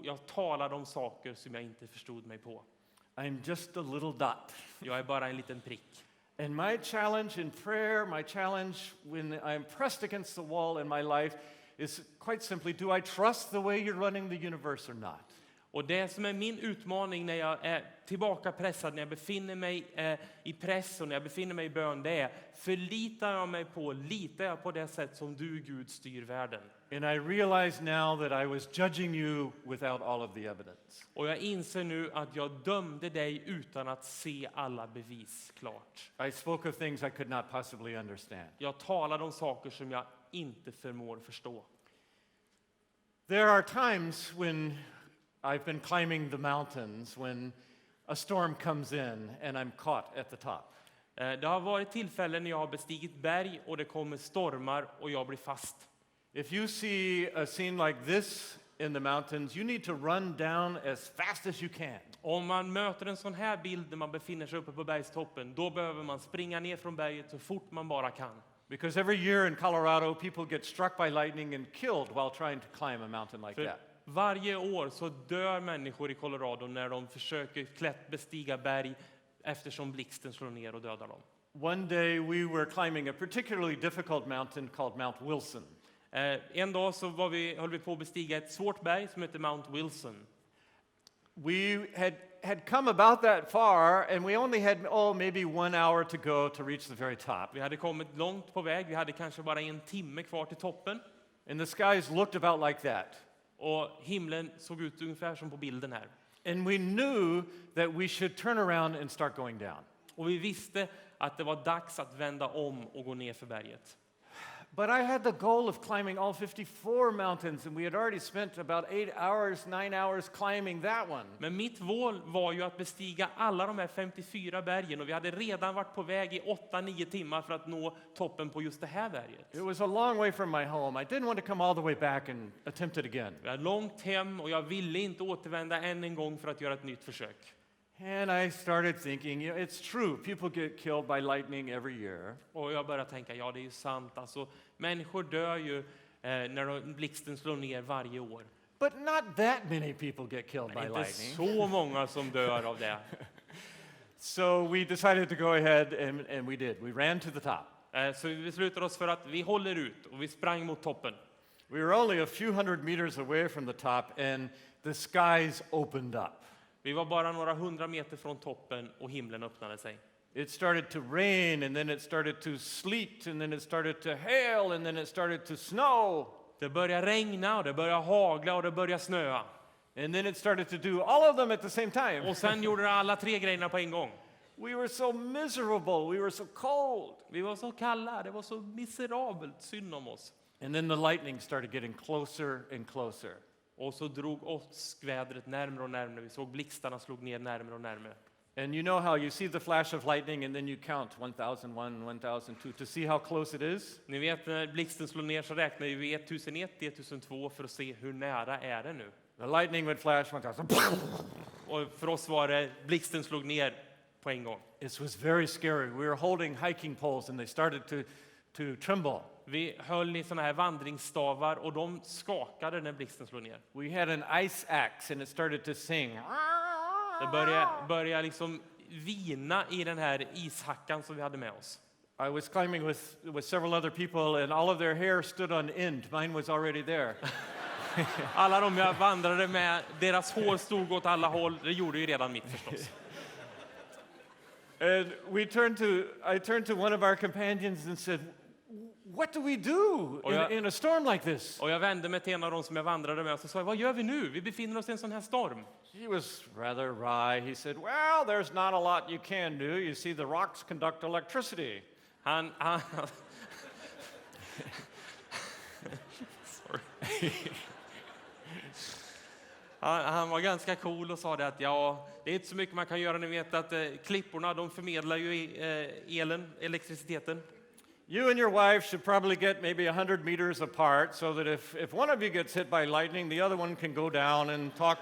jag talade om saker som jag inte förstod mig på. I'm just a little dot. Jag är bara en liten prick. And my challenge in prayer, my challenge when I'm pressed against the wall in my life is quite simply, do I trust the way you're running the universe or not? Och det som är min utmaning när jag är tillbaka pressad, när jag befinner mig i press och när jag befinner mig i bön, det är, litar jag på det sätt som du, Gud, styr världen? And I realize now that I was judging you without all of the evidence. Och jag inser nu att jag dömde dig utan att se alla bevis klart. I spoke of things I could not possibly understand. Jag talade om saker som jag inte förmår förstå. There are times when I've been climbing the mountains when a storm comes in and I'm caught at the top. Det har varit tillfällen när jag har bestigit berg och det kommer stormar och jag blir fast. If you see a scene like this in the mountains, you need to run down as fast as you can. Om man möter en sån här bild när man befinner sig uppe på bergstoppen, då behöver man springa ner från berget så fort man bara kan. Because every year in Colorado, people get struck by lightning and killed while trying to climb a mountain like that. Varje år så dör människor i Colorado när de försöker bestiga berg eftersom blixten slår ner och dödar dem. One day we were climbing a particularly difficult mountain called Mount Wilson. En dag så höll vi på att bestiga ett svårt berg som heter Mount Wilson. We had come about that far and we only had maybe 1 hour to go to reach the very top. Vi hade kommit långt på väg, vi hade kanske bara 1 timme kvar till toppen. And the skies looked about like that. Och himlen såg ut ungefär som på bilden här. And we knew that we should turn around and start going down. Och vi visste att det var dags att vända om och gå ner för berget. But I had the goal of climbing all 54 mountains and we had already spent about 8 hours, 9 hours climbing that one. Men mitt mål var ju att bestiga alla de här 54 bergen och vi hade redan varit på väg i 8-9 timmar för att nå toppen på just det här berget. It was a long way from my home. I didn't want to come all the way back and attempt it again. Vi hade långt hem och jag ville inte återvända än en gång för att göra ett nytt försök. And I started thinking, it's true, people get killed by lightning every year. Och jag började tänka, ja det är ju sant. Alltså, människor dör ju när blixten slår ner varje år. But not that many people get killed by Inte lightning. så många som dör av det. So we decided to go ahead and we did. We ran to the top. Så vi beslutade oss för att vi håller ut och vi sprang mot toppen. We were only a few hundred meters away from the top and the skies opened up. Vi var bara några 100 meter från toppen och himlen öppnade sig. It started to rain and then it started to sleet and then it started to hail and then it started to snow. Det började regna och det började hagla och det började snöa. And then it started to do all of them at the same time. Och sen gjorde det alla 3 grejerna på en gång. We were so miserable, we were so cold. Vi var så kalla, det var så miserabelt, synd om oss. And then the lightning started getting closer and closer. Och så drog åskvädret närmare och närmare. Vi såg blixtarna slog ner närmare och närmare. And you know how you see the flash of lightning and then you count 1001, 1002 to see how close it is? Ni vet när blixten slår ner så räknar vi 1001, 1002 för att se hur nära är det nu. The lightning would flash 1000. Och för oss var det blixten slog ner på en gång. It was very scary. We were holding hiking poles and they started to tremble. Vi höll i såna här vandringsstavar och de skakade när blixten slog ner. We had an ice axe and it started to sing. Det började liksom vina i den här ishackan som vi hade med oss. I was climbing with several other people and all of their hair stood on end. Mine was already there. Alla de jag vandrade med, deras hår stod åt alla håll. Det gjorde ju redan mitt förstås. And I turned to one of our companions and said, "What do we do in a storm like this?" Och jag vände mig till en av dem som jag vandrade med och så sa jag, vad gör vi nu? Vi befinner oss i en sån här storm. He was rather wry. He said, "Well, there's not a lot you can do. You see, the rocks conduct electricity." Han var ganska cool och sa det att ja, det är inte så mycket man kan göra. Ni vet att klipporna, de förmedlar ju elektriciteten. You and your wife should probably get maybe 100 meters apart so that if one of you gets hit by lightning, the other one can go down and talk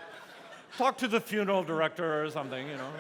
to the funeral director or something, you know.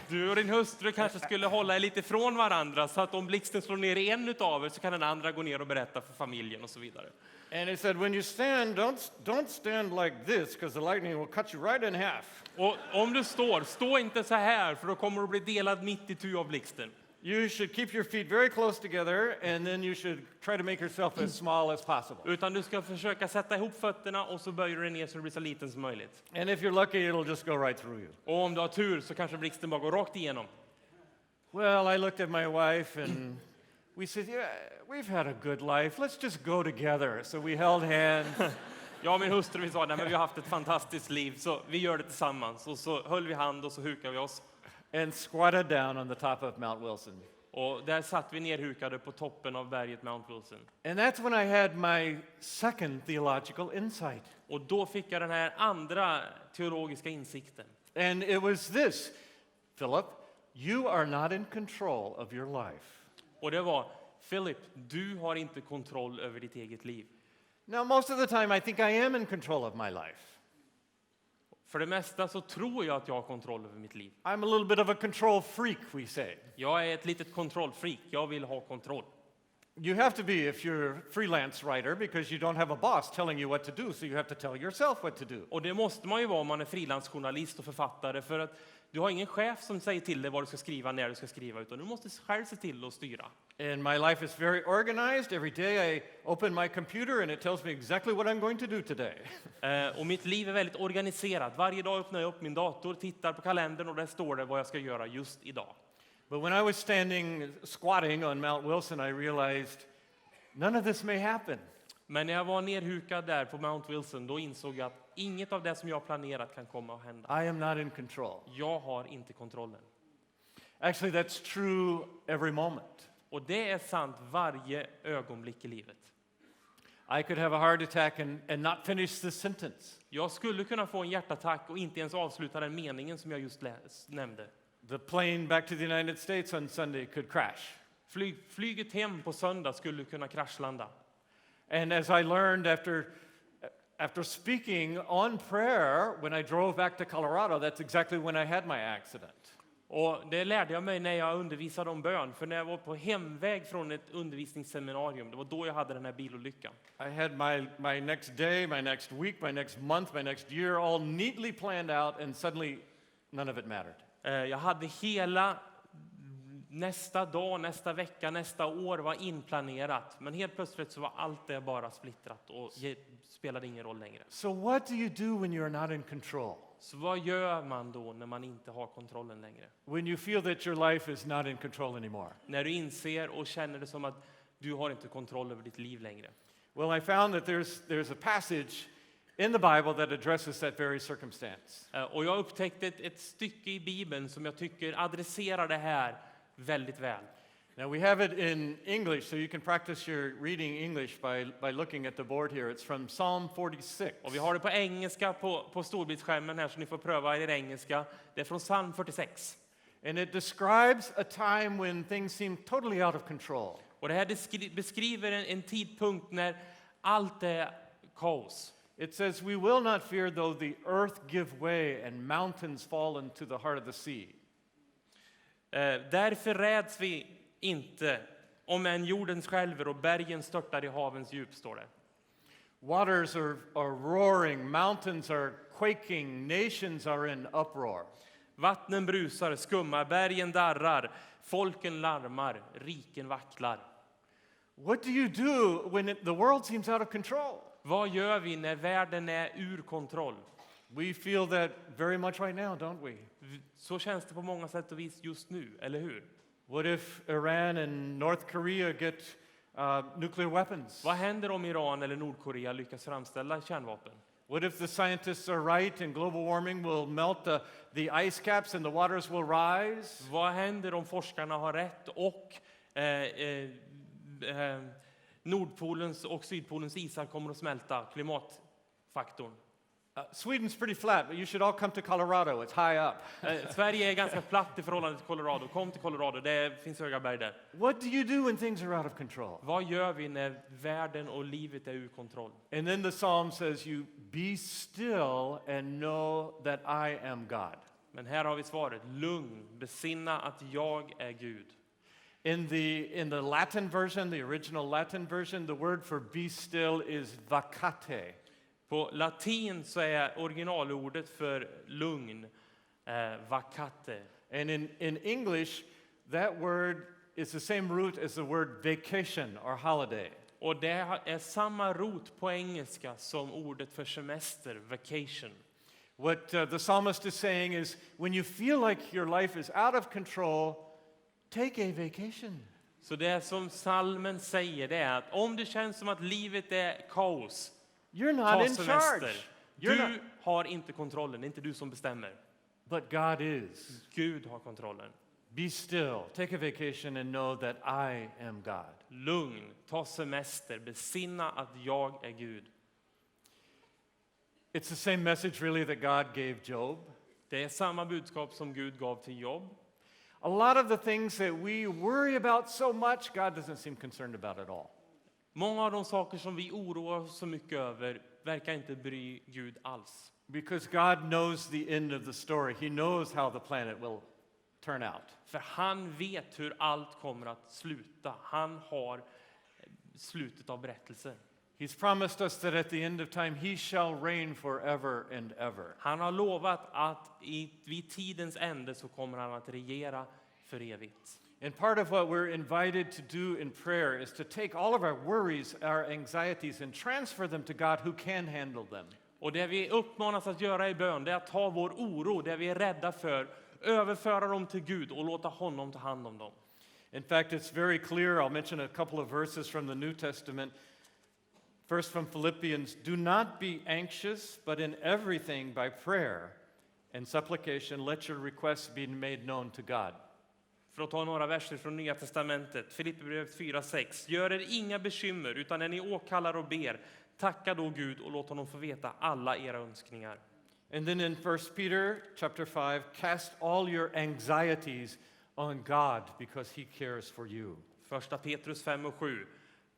Du och din hustru kanske skulle hålla er lite från varandra så att om blixten slår ner i en utav er så kan den andra gå ner och berätta för familjen och så vidare. And he said, when you stand, don't stand like this because the lightning will cut you right in half. Och om du stå inte så här för då kommer du bli delad mitt itu av blixten. You should keep your feet very close together and then you should try to make yourself as small as possible. Utan du ska försöka sätta ihop fötterna och så böjer du dig ner så du blir så liten som möjligt. And if you're lucky, it'll just go right through you. Och om du har tur så kanske blixten bara går rakt igenom. Well, I looked at my wife and we said, yeah, we've had a good life. Let's just go together. So we held hands. Jag och min hustru vi sa, nej men vi har haft ett fantastiskt liv så vi gör det tillsammans. Och så höll vi hand och så hukade vi oss. And squatted down on the top of Mount Wilson. Och där satt vi nerhukade på toppen av berget Mount Wilson. And that's when I had my second theological insight. Och då fick jag den här andra teologiska insikten. And it was this, Philip, you are not in control of your life. Och det var, Philip, du har inte kontroll över ditt eget liv. Now, most of the time I think I am in control of my life. För det mesta så tror jag att jag har kontroll över mitt liv. I'm a little bit of a control freak, we say. Jag är ett litet kontrollfreak. Jag vill ha kontroll. You have to be if you're a freelance writer because you don't have a boss telling you what to do, so you have to tell yourself what to do. Och det måste man ju vara om man är frilansjournalist och författare för att du har ingen chef som säger till dig vad du ska skriva när du ska skriva utan du måste själv se till att styra. And my life is very organized. Every day I open my computer and it tells me exactly what I'm going to do today. Och mitt liv är väldigt organiserat. Varje dag öppnar jag upp min dator, tittar på kalendern och där står det vad jag ska göra just idag. But when I was squatting on Mount Wilson, I realized none of this may happen. Men när jag var nerhukad där på Mount Wilson, då insåg jag att inget av det som jag har planerat kan komma att hända. I am not in control. Jag har inte kontrollen. Actually, that's true every moment. Och det är sant varje ögonblick i livet. I could have a heart attack and not finish the sentence. Jag skulle kunna få en hjärtattack och inte ens avsluta den meningen som jag just nämnde. The plane back to the United States on Sunday could crash. Flyget hem på söndag skulle kunna kraschlanda. And as I learned after speaking on prayer when I drove back to Colorado, that's exactly when I had my accident. Och det lärde jag mig när jag undervisade om bön. För när jag var på hemväg från ett undervisningsseminarium, det var då jag hade den här bilolyckan. I had my next day, my next week, my next month, my next year all neatly planned out and suddenly none of it mattered. Jag hade hela nästa dag, nästa vecka, nästa år var inplanerat. Men helt plötsligt så var allt det bara splittrat och spelade ingen roll längre. So what do you do when you're not in control? Så vad gör man då när man inte har kontrollen längre? When you feel that your life is not in control anymore? När du inser och känner det som att du har inte kontroll över ditt liv längre. Well, I found that there's a passage in the Bible that addresses that very circumstance. Och jag upptäckte ett stycke i Bibeln som jag tycker adresserar det här väldigt väl. Now we have it in English, so you can practice your reading English by looking at the board here. It's from Psalm 46. Och vi har det på engelska på storbildsskärmen här så ni får pröva er engelska. Det är från Psalm 46. And it describes a time when things seem totally out of control. Och det här beskriver en tidpunkt när allt är kaos. It says, we will not fear though the earth give way and mountains fall into the heart of the sea. Därför räds vi inte om än jorden skälver och bergen störtar i havens djup, står det. Waters are roaring, mountains are quaking, nations are in uproar. Vattnen brusar, skummar, bergen darrar, folken larmar, riken vacklar. What do you do when the world seems out of control? Vad gör vi när världen är ur kontroll? We feel that very much right now, don't we? Så känns det på många sätt och vis just nu, eller hur? What if Iran and North Korea get nuclear weapons? Vad händer om Iran eller Nordkorea lyckas framställa kärnvapen? What if the scientists are right and global warming will melt the ice caps and the waters will rise? Vad händer om forskarna har rätt och Nordpolens och Sydpolens isar kommer att smälta, klimatfaktorn? Sweden's pretty flat, but you should all come to Colorado. It's high up. Sverige är ganska platt i förhållande till Colorado. Kom till Colorado, det finns höga berg där. What do you do when things are out of control? Vad gör vi när världen och livet är ur kontroll? And then the psalm says, you be still and know that I am God. Men här har vi svaret. Lugn, besinna att jag är Gud. In the Latin version, the original Latin version, the word for be still is vacate. På latin så är originalordet för lugn vacate. And in English, that word is the same root as the word vacation or holiday. Och det är samma rot på engelska som ordet för semester, vacation. What the psalmist is saying is, when you feel like your life is out of control, take a vacation. Så det som salmen säger det är att om det känns som att livet är kaos, You're ta not in semester. charge. Du har inte kontrollen, det är inte du som bestämmer. But God is. Gud har kontrollen. Be still, take a vacation and know that I am God. Lugn, ta semester, besinna att jag är Gud. It's the same message really that God gave Job. Det är samma budskap som Gud gav till Job. A lot of the things that we worry about so much, God doesn't seem concerned about at all. Många av de saker som vi oroar oss så mycket över verkar inte bry Gud alls. Because God knows the end of the story. He knows how the planet will turn out. För han vet hur allt kommer att sluta. Han har slutet av berättelsen. He's promised us that at the end of time he shall reign forever and ever. Han har lovat att vid tidens ände så kommer han att regera för evigt. And part of what we're invited to do in prayer is to take all of our worries, our anxieties, and transfer them to God who can handle them. Och det vi uppmanas att göra i bön, det är att ta vår oro, det vi är rädda för, överföra dem till Gud och låta honom ta hand om dem. In fact, it's very clear. I'll mention a couple of verses from the New Testament. First from Philippians, do not be anxious, but in everything by prayer and supplication let your requests be made known to God. För att ta några verser från Nya Testamentet, Filipperbrevet 4:6. Gör er inga bekymmer, utan när ni åkallar och ber, tacka då Gud och låt honom få veta alla era önskningar. And then in 1 Peter chapter 5, cast all your anxieties on God because he cares for you. Första Petrus 5:7.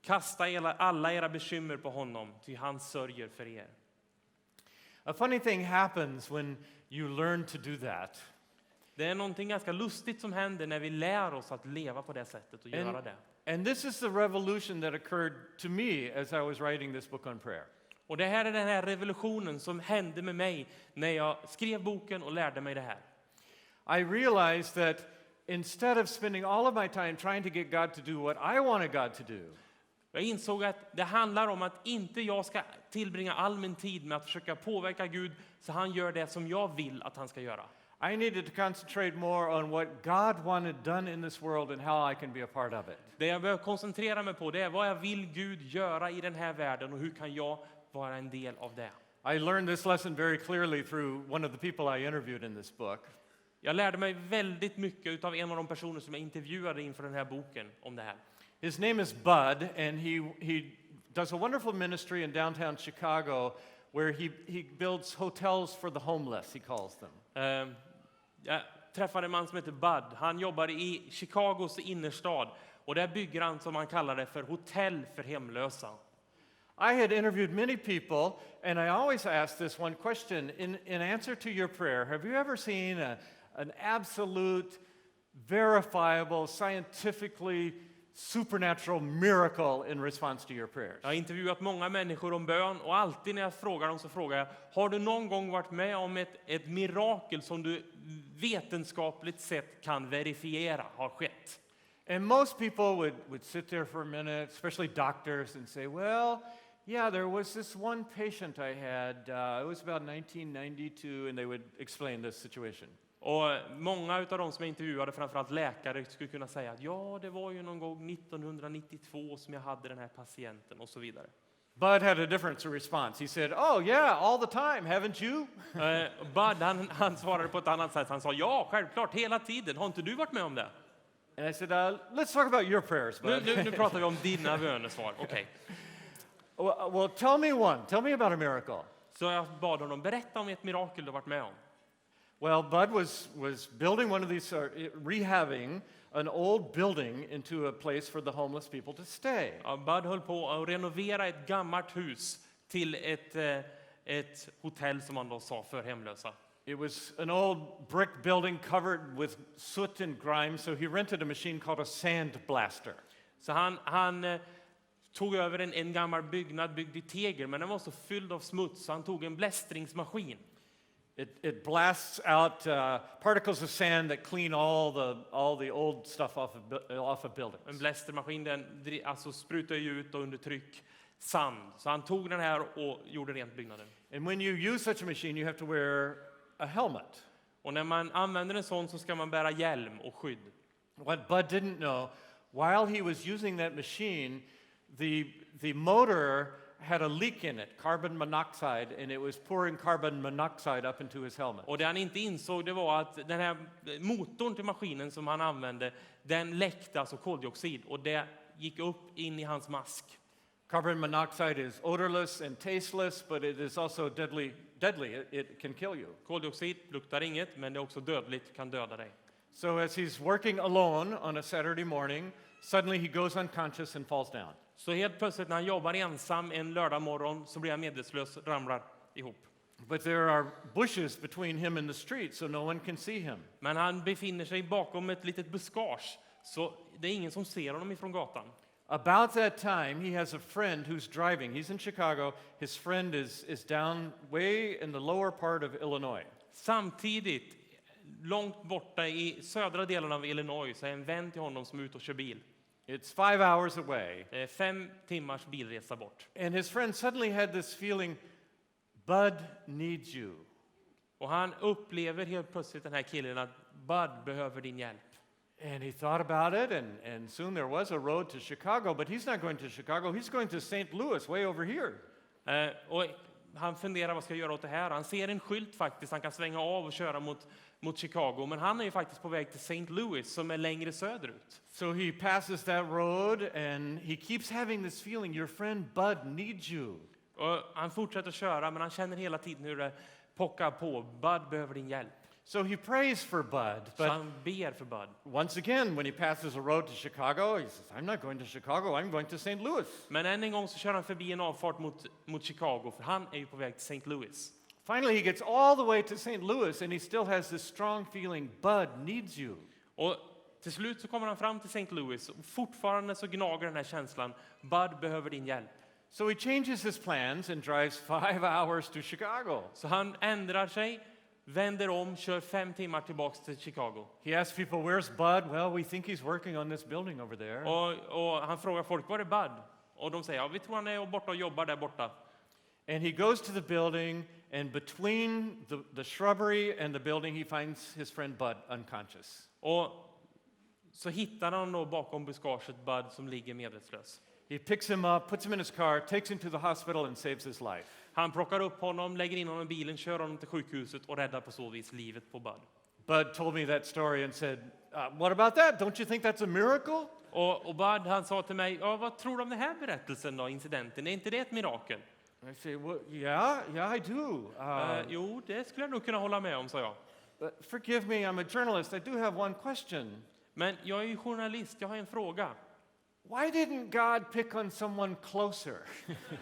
Kasta alla era bekymmer på honom, ty han sörjer för er. A funny thing happens when you learn to do that. Det är någonting ganska lustigt som händer när vi lär oss att leva på det sättet och göra det. And this is the revolution that occurred to me as I was writing this book on prayer. Och det här är den här revolutionen som hände med mig när jag skrev boken och lärde mig det här. I realized that instead of spending all of my time trying to get God to do what I wanted God to do, Jag insåg att det handlar om att inte jag ska tillbringa all min tid med att försöka påverka Gud så han gör det som jag vill att han ska göra. I needed to concentrate more on what God wanted done in this world and how I can be a part of it. Det jag behöver koncentrera mig på det är vad jag vill Gud göra i den här världen och hur kan jag vara en del av det. I learned this lesson very clearly through one of the people I interviewed in this book. Jag lärde mig väldigt mycket av en av de personer som jag intervjuade inför den här boken om det här. His name is Bud, and he does a wonderful ministry in downtown Chicago where he builds hotels for the homeless, he calls them. Jag träffade en man som heter Bud. Han jobbar i Chicagos innerstad och där bygger han som man kallar det för hotell för hemlösa. I had interviewed many people, and I always ask this one question. In answer to your prayer, have you ever seen an absolute, verifiable, scientifically supernatural miracle in response to your prayers? Jag har intervjuat många människor om bön och alltid när jag frågar dem så frågar jag: har du någon gång varit med om ett mirakel som du vetenskapligt sett kan verifiera har skett? And most people would sit there for a minute, especially doctors, and say, well, yeah, there was this one patient I had, it was about 1992, and they would explain this situation. Och många av de som jag intervjuade, framförallt läkare, skulle kunna säga att ja, det var ju någon gång 1992 som jag hade den här patienten och så vidare. Bud had a different response. He said, oh yeah, all the time, haven't you? Bud, han svarade på ett annat sätt. Han sa, ja, självklart, hela tiden. Har inte du varit med om det? And I said, let's talk about your prayers, Bud. Nu pratar vi om dina bönesvar. Okej. Well, tell me one. Tell me about a miracle. Så jag bad honom, berätta om ett mirakel du varit med om. Well, Bud was building one of these, rehabbing an old building into a place for the homeless people to stay. Ja, Bud höll på att renovera ett gammalt hus till ett hotell som man då sa för hemlösa. It was an old brick building covered with soot and grime, so he rented a machine called a sand blaster. Så han tog över en gammal byggnad byggd i tegel, men den var så fylld av smuts så han tog en blästringsmaskin. It blasts out particles of sand that clean all the old stuff off of buildings. En blästermaskin alltså sprutar ju ut under tryck sand. Så han tog den här och gjorde rent byggnaden. And when you use such a machine, you have to wear a helmet. Och när man använder en sån så ska man bära hjälm och skydd. What Bud didn't know, while he was using that machine, the motor had a leak in it, carbon monoxide, and it was pouring carbon monoxide up into his helmet. Och det han inte insåg det var att den här motorn till maskinen som han använde, den läckte alltså koldioxid och det gick upp in i hans mask. Carbon monoxide is odorless and tasteless, but it is also deadly. It can kill you. Koldioxid luktar inget, men det är också dödligt, kan döda dig. So as he's working alone on a Saturday morning, suddenly he goes unconscious and falls down. Så helt plötsligt när han jobbar ensam en lördag morgon så blir han medvetslös, ramlar ihop. But there are bushes between him and the street, so no one can see him. Men han befinner sig bakom ett litet buskage, så det är ingen som ser honom ifrån gatan. About that time, he has a friend who's driving. He's in Chicago. His friend is down way in the lower part of Illinois. Samtidigt, långt borta i södra delen av Illinois, så är en vän till honom som är ute och kör bil. It's 5 hours away. Det är 5 timmars bilresa bort. And his friend suddenly had this feeling, Bud needs you. Och han upplever helt plötsligt den här killen att Bud behöver din hjälp. And he thought about it, and soon there was a road to Chicago, but he's not going to Chicago, he's going to St. Louis, way over here. Och han funderar vad ska jag göra åt det här. Han ser en skylt faktiskt, han kan svänga av och köra mot Chicago, men han är ju faktiskt på väg till St. Louis som är längre söderut. So he passes that road and he keeps having this feeling, your friend Bud needs you. Och han fortsätter köra, men han känner hela tiden hur det pockar på. Bud behöver din hjälp. So he prays for Bud, Så but han ber för Bud. once again, when he passes a road to Chicago, he says, I'm not going to Chicago, I'm going to St. Louis. Men än en gång så kör han förbi en avfart mot Chicago, för han är ju på väg till St. Louis. Finally, he gets all the way to St. Louis and he still has this strong feeling, Bud needs you. Och till slut så kommer han fram till St. Louis och fortfarande så gnager den här känslan, Bud behöver din hjälp. So he changes his plans and drives 5 hours to Chicago. Så han ändrar sig, vänder om, kör 5 timmar tillbaks till Chicago. He asks people, where's Bud? Well, we think he's working on this building over there. Och han frågar folk, var är Bud? Och de säger, ja, vi tror han är borta och jobbar där borta. And he goes to the building, and between the shrubbery and the building, he finds his friend Bud unconscious. Och så hittar han då bakom buskaget Bud som ligger medvetslös. He picks him up, puts him in his car, takes him to the hospital and saves his life. Han plockar upp honom, lägger in honom i bilen, kör honom till sjukhuset och räddar på så vis livet på Bud. Bud told me that story and said, what about that? Don't you think that's a miracle? Och Bud, han sa till mig, ja, vad tror du om den här berättelsen då, incidenten? Är inte det ett mirakel? I say, well, yeah, I do. Jo, det skulle jag nog kunna hålla med om, sa jag. Forgive me, I'm a journalist. I do have one question. Men jag är ju journalist, jag har en fråga. Why didn't God pick on someone closer?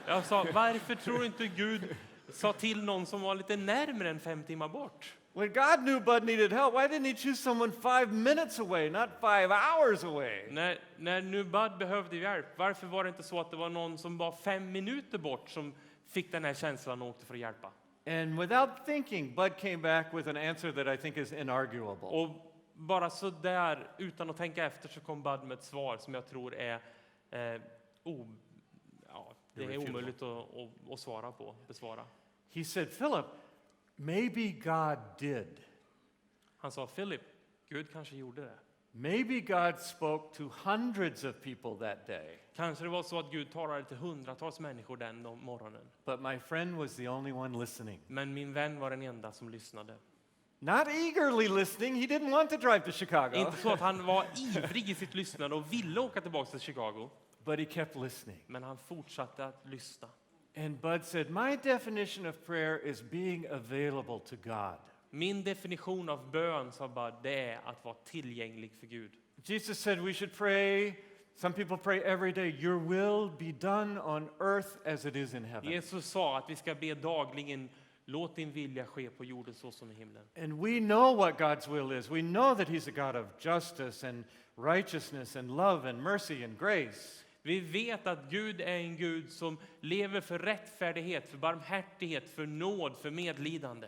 Jag sa, varför tror inte Gud sa till någon som var lite närmare än 5 timmar bort? When God knew Bud needed help, why didn't he choose someone 5 minutes away, not 5 hours away? När nu Bud behövde hjälp, varför var det inte så att det var någon som var 5 minuter bort som fick den här känslan och åkte för att hjälpa? And without thinking, Bud came back with an answer that I think is inarguable. Och bara så där, utan att tänka efter, så kom Bud med ett svar som jag tror är det är omöjligt att svara på, besvara. He said, Philip, maybe God did. Han sa, Philip, Gud kanske gjorde det. Maybe God spoke to hundreds of people that day. Kanske det var så att Gud talade till hundratals människor den morgonen. But my friend was the only one listening. Men min vän var den enda som lyssnade. Not eagerly listening. He didn't want to drive to Chicago. Inte så att han var ivrig i sitt lyssnande och ville åka tillbaka till Chicago. But he kept listening. Men han fortsatte att lyssna. And Bud said, my definition of prayer is being available to God. Min definition av bön, sa Bud, det är att vara tillgänglig för Gud. Jesus said we should pray. Some people pray every day. Your will be done on earth as it is in heaven. Jesus sa att vi ska be dagligen, Låt din vilja ske på jorden så som i himlen. And we know what God's will is. We know that He's a God of justice and righteousness and love and mercy and grace. Vi vet att Gud är en Gud som lever för rättfärdighet, för barmhärtighet, för nåd, för medlidande.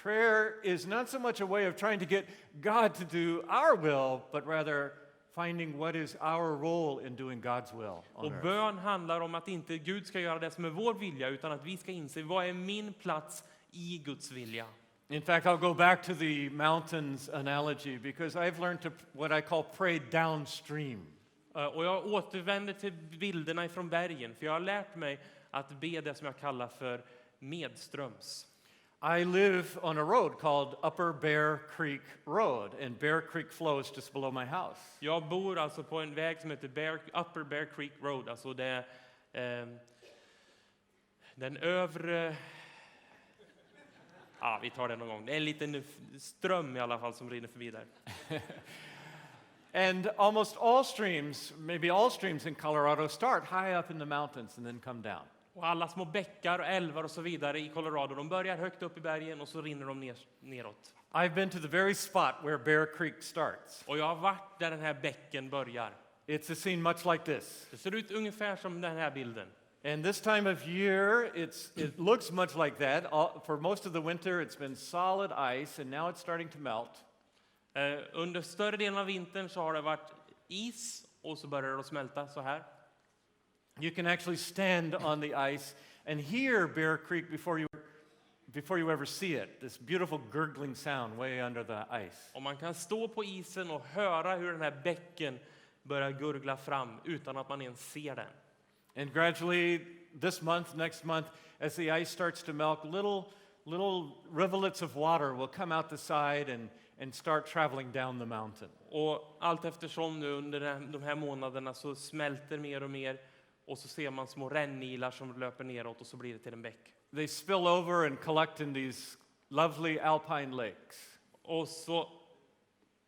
Prayer is not so much a way of trying to get God to do our will, but rather finding what is our role in doing God's will on Och earth. bön handlar om att inte Gud ska göra det som är vår vilja, utan att vi ska inse vad är min plats i Guds vilja. In fact, I'll go back to the mountains analogy because I've learned to what I call pray downstream. Och jag återvänder till bilderna ifrån bergen, för jag har lärt mig att be det som jag kallar för medströms. I live on a road called Upper Bear Creek Road, and Bear Creek flows just below my house. Jag bor alltså på en väg som heter Upper Bear Creek Road, alltså det är den övre... Ja, vi tar det någon gång. Det är en liten ström i alla fall som rinner förbi där. And almost all streams, maybe all streams in Colorado start high up in the mountains and then come down. Och alla små bäckar och älvar och så vidare i Colorado, de börjar högt upp i bergen och så rinner de neråt. I've been to the very spot where Bear Creek starts. Och jag har varit där den här bäcken börjar. It's a scene much like this. Det ser ut ungefär som den här bilden. And this time of year, it looks much like that. For most of the winter, it's been solid ice, and now it's starting to melt. Under större delen av vintern så har det varit is och så börjar det att smälta så här. You can actually stand on the ice and hear Bear Creek before you ever see it. This beautiful gurgling sound way under the ice. Och man kan stå på isen och höra hur den här bäcken börjar gurgla fram utan att man ens ser den. And gradually, this month, next month, as the ice starts to melt, little rivulets of water will come out the side and start traveling down the mountain. Och allt eftersom nu under de här månaderna så smälter mer och mer och så ser man små rännilar som löper neråt och så blir det till en bäck. They spill over and collect in these lovely alpine lakes. Och så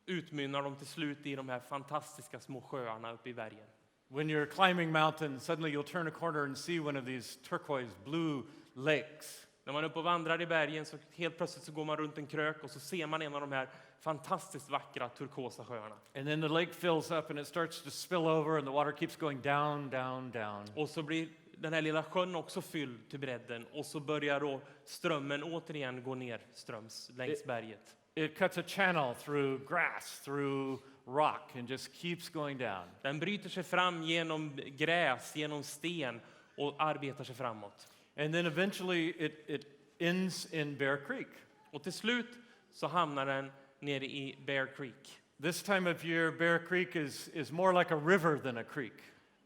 utmynnar de till slut i de här fantastiska små sjöarna uppe i bergen. When you're climbing mountains, suddenly you'll turn a corner and see one of these turquoise blue lakes. När man är uppe och vandrar i bergen så helt plötsligt så går man runt en krök och så ser man en av de här fantastiskt vackra turkosa sjöarna. And then the lake fills up and it starts to spill over and the water keeps going down, down, down. Och så blir den här lilla sjön också fylld till bredden och så börjar då strömmen återigen gå ner ströms längs berget. It cuts a channel through grass, through rock and just keeps going down. Den bryter sig fram genom gräs, genom sten och arbetar sig framåt. And then eventually it ends in Bear Creek. Och till slut så hamnar den nere i Bear Creek. This time of year, Bear Creek is more like a river than a creek.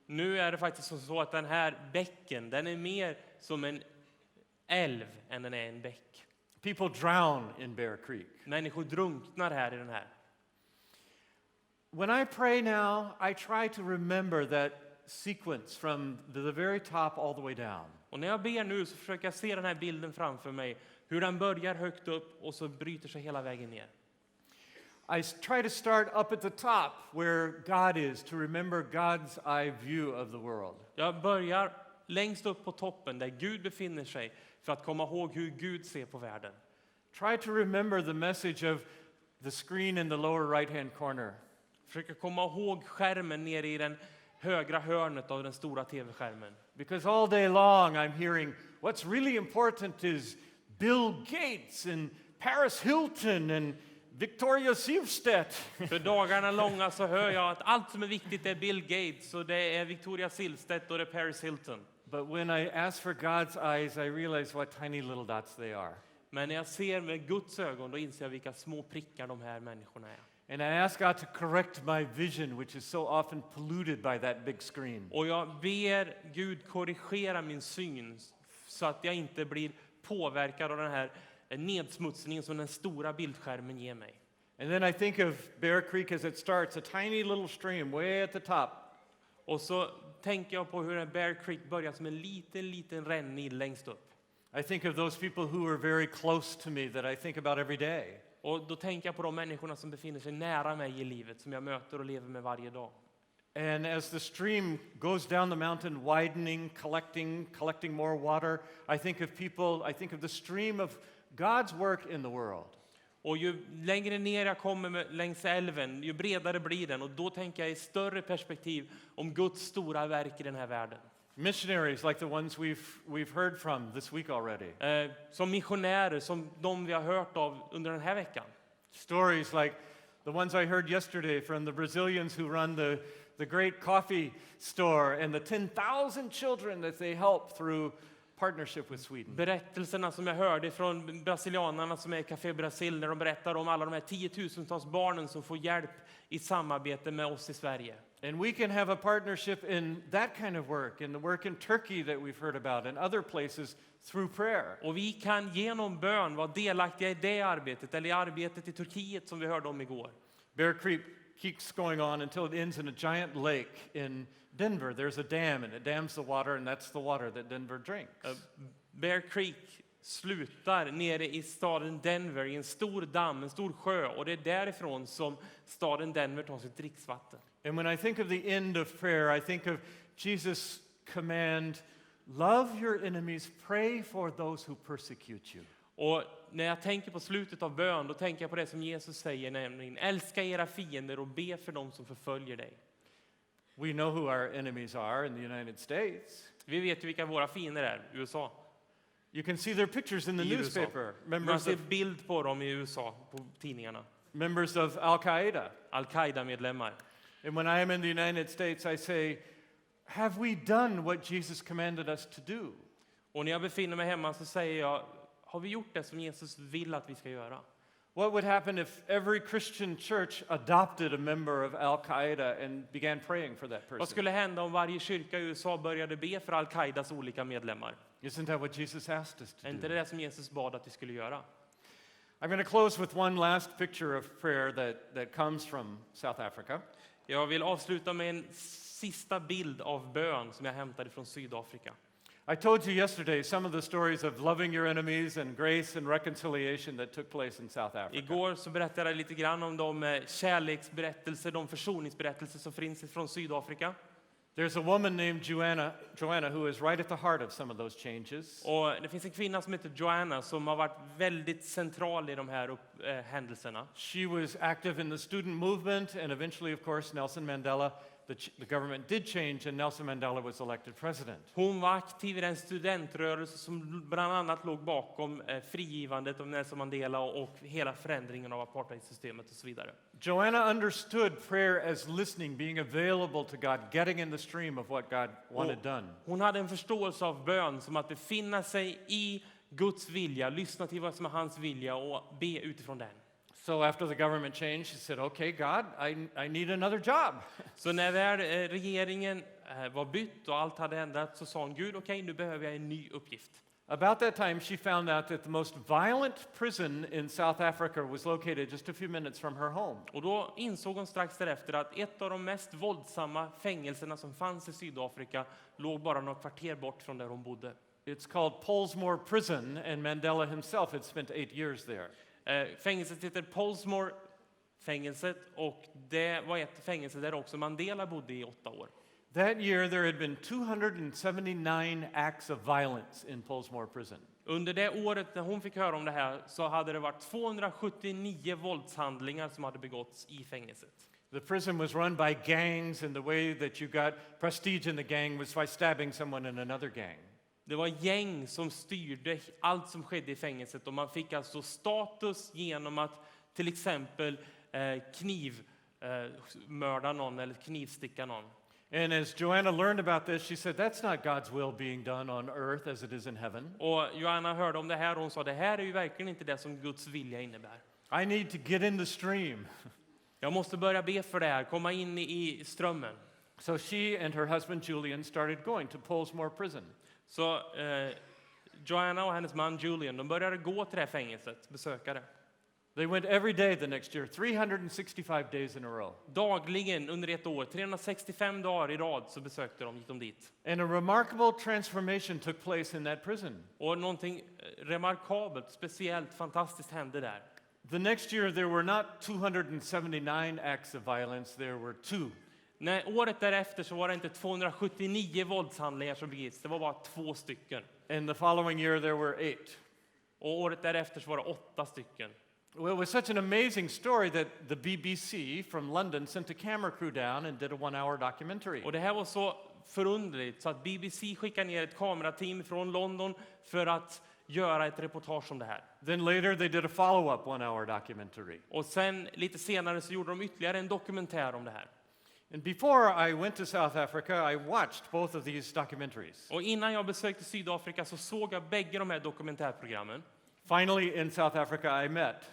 Nu är det faktiskt så att den här bäcken, den är mer som en älv än den är en bäck. People drown in Bear Creek. Människor drunknar här i den här. When I pray now, I try to remember that sequence from the very top all the way down. Och när jag ber nu så försöker jag se den här bilden framför mig. Hur den börjar högt upp och så bryter sig hela vägen ner. I try to start up at the top where God is, to remember God's eye view of the world. Jag börjar längst upp på toppen där Gud befinner sig för att komma ihåg hur Gud ser på världen. Try to remember the message of the screen in the lower right-hand corner. Försöker komma ihåg skärmen nere i den högra hörnet av den stora tv-skärmen. Because all day long I'm hearing what's really important is Bill Gates and Paris Hilton and Victoria Silvstedt. För dagarna långa så hör jag att allt som är viktigt är Bill Gates och det är Victoria Silvstedt och det är Paris Hilton. But when I ask for God's eyes, I realize what tiny little dots they are. Men när jag ser med Guds ögon då inser jag vilka små prickar de här människorna är. And I ask God to correct my vision, which is so often polluted by that big screen. Och jag ber Gud korrigera min syn så att jag inte blir påverkad av den här nedsmutsningen som den stora bildskärmen ger mig. And then I think of Bear Creek as it starts, a tiny little stream way at the top. Och så tänker jag på hur en Bear Creek börjar som en liten rännil längst upp. I think of those people who are very close to me that I think about every day. Och då tänker jag på de människorna som befinner sig nära mig i livet, som jag möter och lever med varje dag. And as the stream goes down the mountain, widening, collecting more water, I think of the stream of God's work in the world. Och ju längre ner jag kommer längs älven, ju bredare blir den. Och då tänker jag i större perspektiv om Guds stora verk i den här världen. Missionaries like the ones we've heard from this week already. Som missionärer, som de vi har hört av under den här veckan. Stories like the ones I heard yesterday from the Brazilians who run the great coffee store and the 10,000 children that they help through partnership with Sweden. Berättelserna som jag hörde från brasilianerna som är i Café Brasil när de berättar om alla de här 10,000-tals barnen som får hjälp i samarbete med oss i Sverige. And we can have a partnership in that kind of work, in the work in Turkey that we've heard about and other places through prayer. Och vi kan genom bön vara delaktiga i det arbetet eller i arbetet i Turkiet som vi hörde om igår. Bear Creek keeps going on until it ends in a giant lake in Denver. There's a dam and it dams the water and that's the water that Denver drinks. Bear Creek slutar nere i staden Denver i en stor damm, en stor sjö, och det är därifrån som staden Denver tar sitt dricksvatten. And when I think of the end of prayer, I think of Jesus' command, love your enemies, pray for those who persecute you. Och när jag tänker på slutet av bön, då tänker jag på det som Jesus säger, nämligen älska era fiender och be för dem som förföljer dig. We know who our enemies are in the United States. Vi vet ju vilka våra fiender är, USA. You can see their pictures in the newspaper. Man ser bild på dem i USA på tidningarna. Members of Al-Qaeda. Al-Qaida-medlemmar. And when I am in the United States, I say, have we done what Jesus commanded us to do? Och när jag befinner mig hemma så säger jag, har vi gjort det som Jesus vill att vi ska göra? What would happen if every Christian church adopted a member of Al-Qaeda and began praying for that Vad person? skulle hända om varje kyrka i USA började be för Al-Qaidas olika medlemmar? Isn't that what Jesus asked us to Är inte do? det som Jesus bad att vi skulle göra? I'm going to close with one last picture of prayer that comes from South Africa. Jag vill avsluta med en sista bild av bön som jag hämtade från Sydafrika. I told you yesterday some of the stories of loving your enemies and grace and reconciliation that took place in South Africa. Igår så berättade jag lite grann om de kärleksberättelser, de försoningsberättelser som finns från Sydafrika. There's a woman named Joanna who is right at the heart of some of those changes. Och det finns en kvinna som heter Joanna som har varit väldigt central i de här händelserna. She was active in the student movement and eventually, of course, Nelson Mandela. The government did change and Nelson Mandela was elected president. Hon var aktiv i den studentrörelse som bland annat låg bakom frigivandet av Nelson Mandela och hela förändringen av apartheidsystemet och så vidare. Joanna understood prayer as listening, being available to God, getting in the stream of what God wanted done. Hon hade en förståelse av bön som att befinna sig i Guds vilja, lyssna till vad som är hans vilja och be utifrån den. So after the government changed, she said, okay, God, I need another job. Så när väl regeringen var bytt och allt hade ändrat så sa hon, Gud, okej, nu behöver jag en ny uppgift. About that time, she found out that the most violent prison in South Africa was located just a few minutes from her home. Och då insåg hon strax därefter att ett av de mest våldsamma fängelserna som fanns i Sydafrika låg bara några kvarter bort från där hon bodde. It's called Pollsmoor Prison, and Mandela himself had spent 8 years there. Fängelset heter Pollsmoor-fängelset och det var ett fängelse där också Mandela bodde i 8 år. That year there had been 279 acts of violence in Pollsmoor Prison. Under det året när hon fick höra om det här så hade det varit 279 våldshandlingar som hade begåtts i fängelset. The prison was run by gangs, and the way that you got prestige in the gang was by stabbing someone in another gang. Det var gäng som styrde allt som skedde i fängelset och man fick alltså status genom att till exempel knivmörda någon eller knivsticka någon. And as Joanna learned about this, she said, that's not God's will being done on earth as it is in heaven. Och Joanna hörde om det här och hon sa, det här är ju verkligen inte det som Guds vilja innebär. I need to get in the stream. Jag måste börja be för det här, komma in i strömmen. So she and her husband Julian started going to Pollsmoor Prison. Så Joanna och hennes man Julian, de började gå till det här fängelset, besöka det. They went every day the next year, 365 days in a row. Dagligen under ett år, 365 dagar i rad så besökte de, gick de dit. And a remarkable transformation took place in that prison. Och någonting remarkabelt, speciellt, fantastiskt hände där. The next year there were not 279 acts of violence, there were 2. Året därefter så var det inte 279 våldshandlingar som begicks, det var bara 2 stycken. And the following year there were 8. Och året därefter så var det 8 stycken. Well, it was such an amazing story that the BBC from London sent a camera crew down and did a 1-hour documentary. Och det här var så förunderligt så att BBC skickade ner ett kamerateam från London för att göra ett reportage om det här. Then later they did a follow-up 1-hour documentary. Och sen lite senare så gjorde de ytterligare en dokumentär om det här. And before I went to South Africa, I watched both of these documentaries. Och innan jag besökte Sydafrika så såg jag bägge de här dokumentärprogrammen. Finally, in South Africa, I met.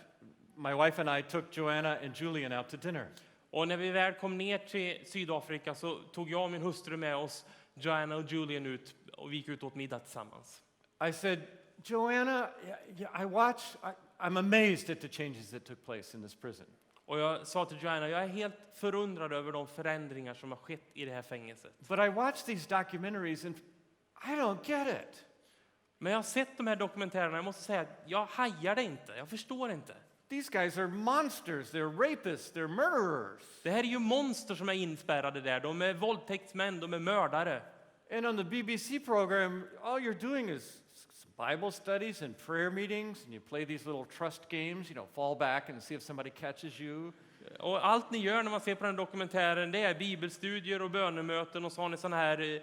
My wife and I took Joanna and Julian out to dinner. Och när vi väl kom ner till Sydafrika så tog jag och min hustru med oss Joanna och Julian ut och vi gick ut åt middag tillsammans. I said, Joanna, I'm amazed at the changes that took place in this prison. Och jag sa till Joanna, jag är helt förundrad över de förändringar som har skett i det här fängelset. But I watched these documentaries and I don't get it. Men jag har sett de här dokumentärerna, jag måste säga att jag hajar det inte, jag förstår inte. These guys are monsters, they're rapists, they're murderers. Det här är ju monster som är inspärrade där, de är våldtäktsmän, de är mördare. And on the BBC program, all you're doing is Bible studies and prayer meetings, and you play these little trust games, fall back and see if somebody catches you. Och allt ni gör när man ser på den dokumentären, det är bibelstudier och bönemöten och så har ni såna här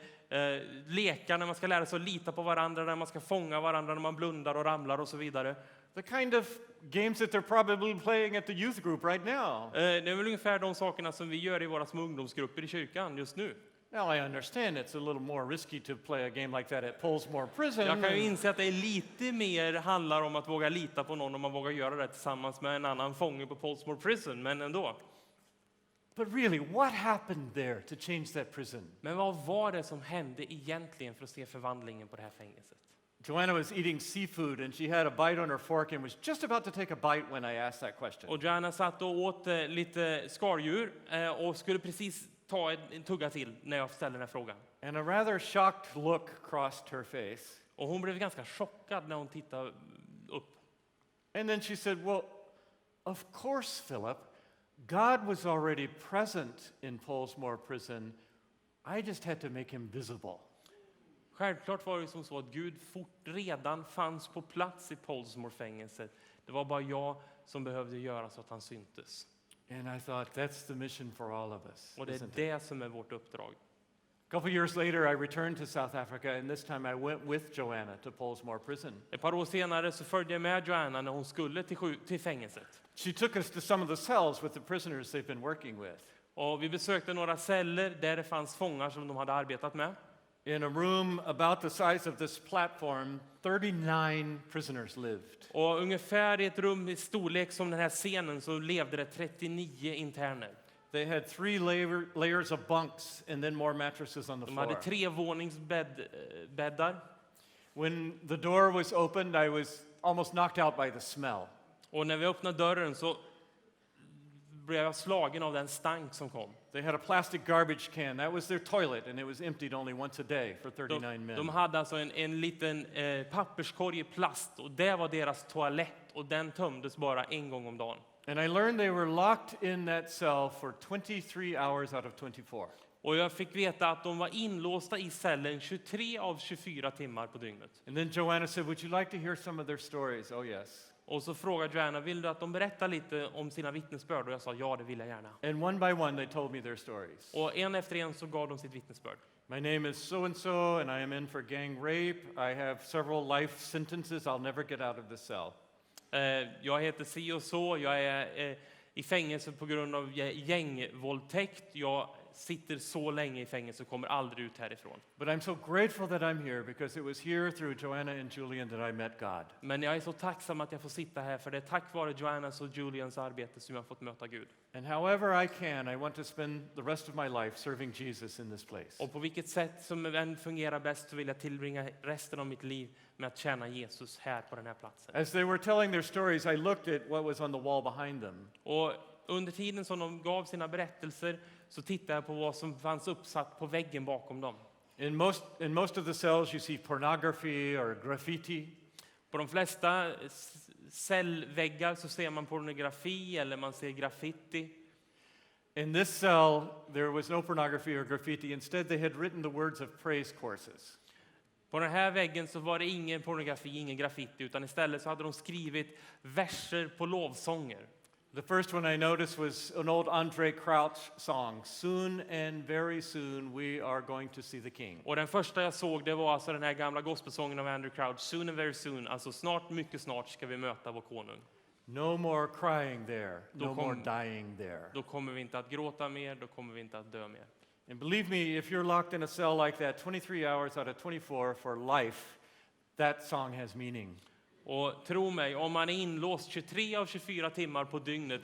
lekar när man ska lära sig att lita på varandra, när man ska fånga varandra när man blundar och ramlar och så vidare. The kind of games that they're probably playing at the youth group right now. Det är väl ungefär de sakerna som vi gör i våra små ungdomsgrupper i kyrkan just nu. Now I understand it's a little more risky to play a game like that at Plusgiro prison. Jag kan ju inse att det är lite mer handlar om att våga lita på någon om man vågar göra det tillsammans med en annan fånge på Plusgiro prison, men ändå. But really, what happened there to change that prison? Men vad var det som hände egentligen för att se förvandlingen på det här fängelset? Joanna was eating seafood and she had a bite on her fork and was just about to take a bite when I asked that question. Och Joanna satt och åt lite skaldjur och skulle precis ta en tugga till när jag ställde den här frågan. And a rather shocked look crossed her face. Och hon blev ganska chockad när hon tittade upp. And then she said, well, of course, Philip, God was already present in Plusgiro prison. I just had to make him visible. Självklart var det som så att Gud redan fanns på plats i Plusgiro-fängelset. Det var bara jag som behövde göra så att han syntes. And I thought, that's the mission for all of us. Och det är det som är vårt uppdrag. A couple years later, I returned to South Africa, and this time I went with Joanna to Plusgiro prison. Ett par år senare så följde jag med Joanna när hon skulle till fängelset. She took us to some of the cells with the prisoners they've been working with. Och vi besökte några celler där det fanns fångar som de hade arbetat med. In a room about the size of this platform, 39 prisoners lived. Och ungefär i ett rum i storlek som den här scenen så levde det 39 interner. They had 3 layers of bunks and then more mattresses on the De floor. hade 3 våningsbäddar. When the door was opened, I was almost knocked out by the smell. Och när vi öppnade dörren så blev jag slagen av den stank som kom. They had a plastic garbage can. That was their toilet, and it was emptied only once a day for 39 men. De hade alltså en liten papperskorg i plast och det var deras toalett och den tömdes bara en gång om dagen. And I learned they were locked in that cell for 23 hours out of 24. Och jag fick veta att de var inlåsta i cellen 23 av 24 timmar på dygnet. And then Joanna said, would you like to hear some of their stories? Oh, yes. Och så frågade Joanna, vill du att de berättar lite om sina vittnesbörd? Och jag sa, ja, det vill jag gärna. And one by one, they told me their stories. Och en efter en så gav de sitt vittnesbörd. My name is so-and-so, and I am in for gang rape. I have several life sentences. I'll never get out of this cell. Jag heter si och så, jag är i fängelse på grund av gängvåldtäkt. Jag sitter så länge i fängelse och kommer aldrig ut härifrån. But I'm so grateful that I'm here because it was here through Joanna and Julian that I met God. Men jag är så tacksam att jag får sitta här för det är tack vare Joannas och Julians arbete som jag har fått möta Gud. And however I can, I want to spend the rest of my life serving Jesus in this place. Och på vilket sätt som än fungerar bäst så vill jag tillbringa resten av mitt liv med att tjäna Jesus här på den här platsen. As they were telling their stories, I looked at what was on the wall behind them. Och under tiden som de gav sina berättelser så tittade jag på vad som fanns uppsatt på väggen bakom dem. In most of the cells you see pornography or graffiti. På de flesta cellväggar så ser man pornografi eller man ser graffiti. In this cell, there was no pornography or graffiti. Instead, they had written the words of praise courses. På den här väggen så var det ingen pornografi, ingen graffiti, utan istället så hade de skrivit verser på lovsånger. The first one I noticed was an old Andre Crouch song, Soon and Very Soon We Are Going to See the King. Och den första jag såg, det var alltså den här gamla gospelsången av Andrew Crouch, Soon and Very Soon, alltså snart, mycket snart ska vi möta vår konung. No more crying there, no Då more dying there. Då kommer vi inte att gråta mer, då kommer vi inte att dö mer. And believe me, if you're locked in a cell like that 23 hours out of 24 for life, that song has meaning. Och tro mig, om man är inlåst 23 av 24 timmar på dygnet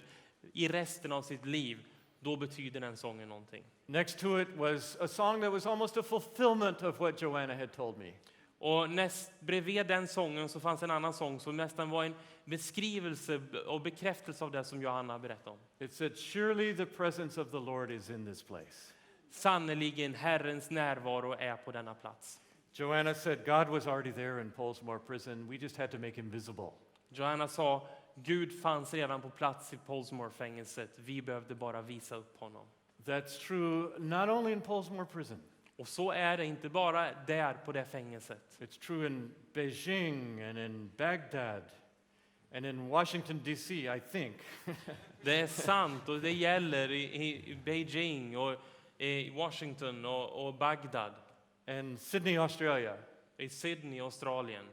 i resten av sitt liv, då betyder den sången någonting. Next to it was a song that was almost a fulfillment of what Joanna had told me. Och bredvid den sången så fanns en annan sång som nästan var en beskrivelse och bekräftelse av det som Johanna berättade om. It said, surely the presence of the Lord is in this place. Sannoliken Herrens närvaro är på denna plats. Joanna said God was already there in Polesmore prison. We just had to make him visible. Johanna sa, Gud fanns redan på plats i Polesmore-fängelset. Vi behövde bara visa upp honom. That's true not only in Polesmore prison. Och så är det inte bara där på det fängelset. It's true in Beijing and in Baghdad and in Washington DC, I think. Det är sant och det gäller i Beijing och i Washington och Bagdad. And Sydney, Australia. I Sydney, Australien.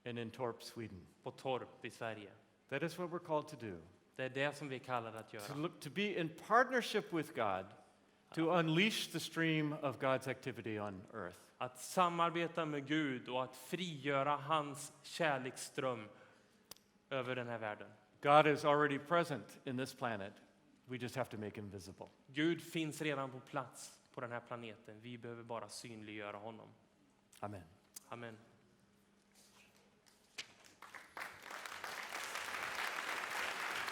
And in Torp, Sweden. På Torp i Sverige. That is what we're called to do. Det är det som vi kallar att göra. To be in partnership with God, to unleash the stream of God's activity on earth. Att samarbeta med Gud och att frigöra hans kärleksström över den här världen. God is already present in this planet. We just have to make him visible. Gud finns redan på plats på den här planeten. Vi behöver bara synliggöra honom. Amen. Amen.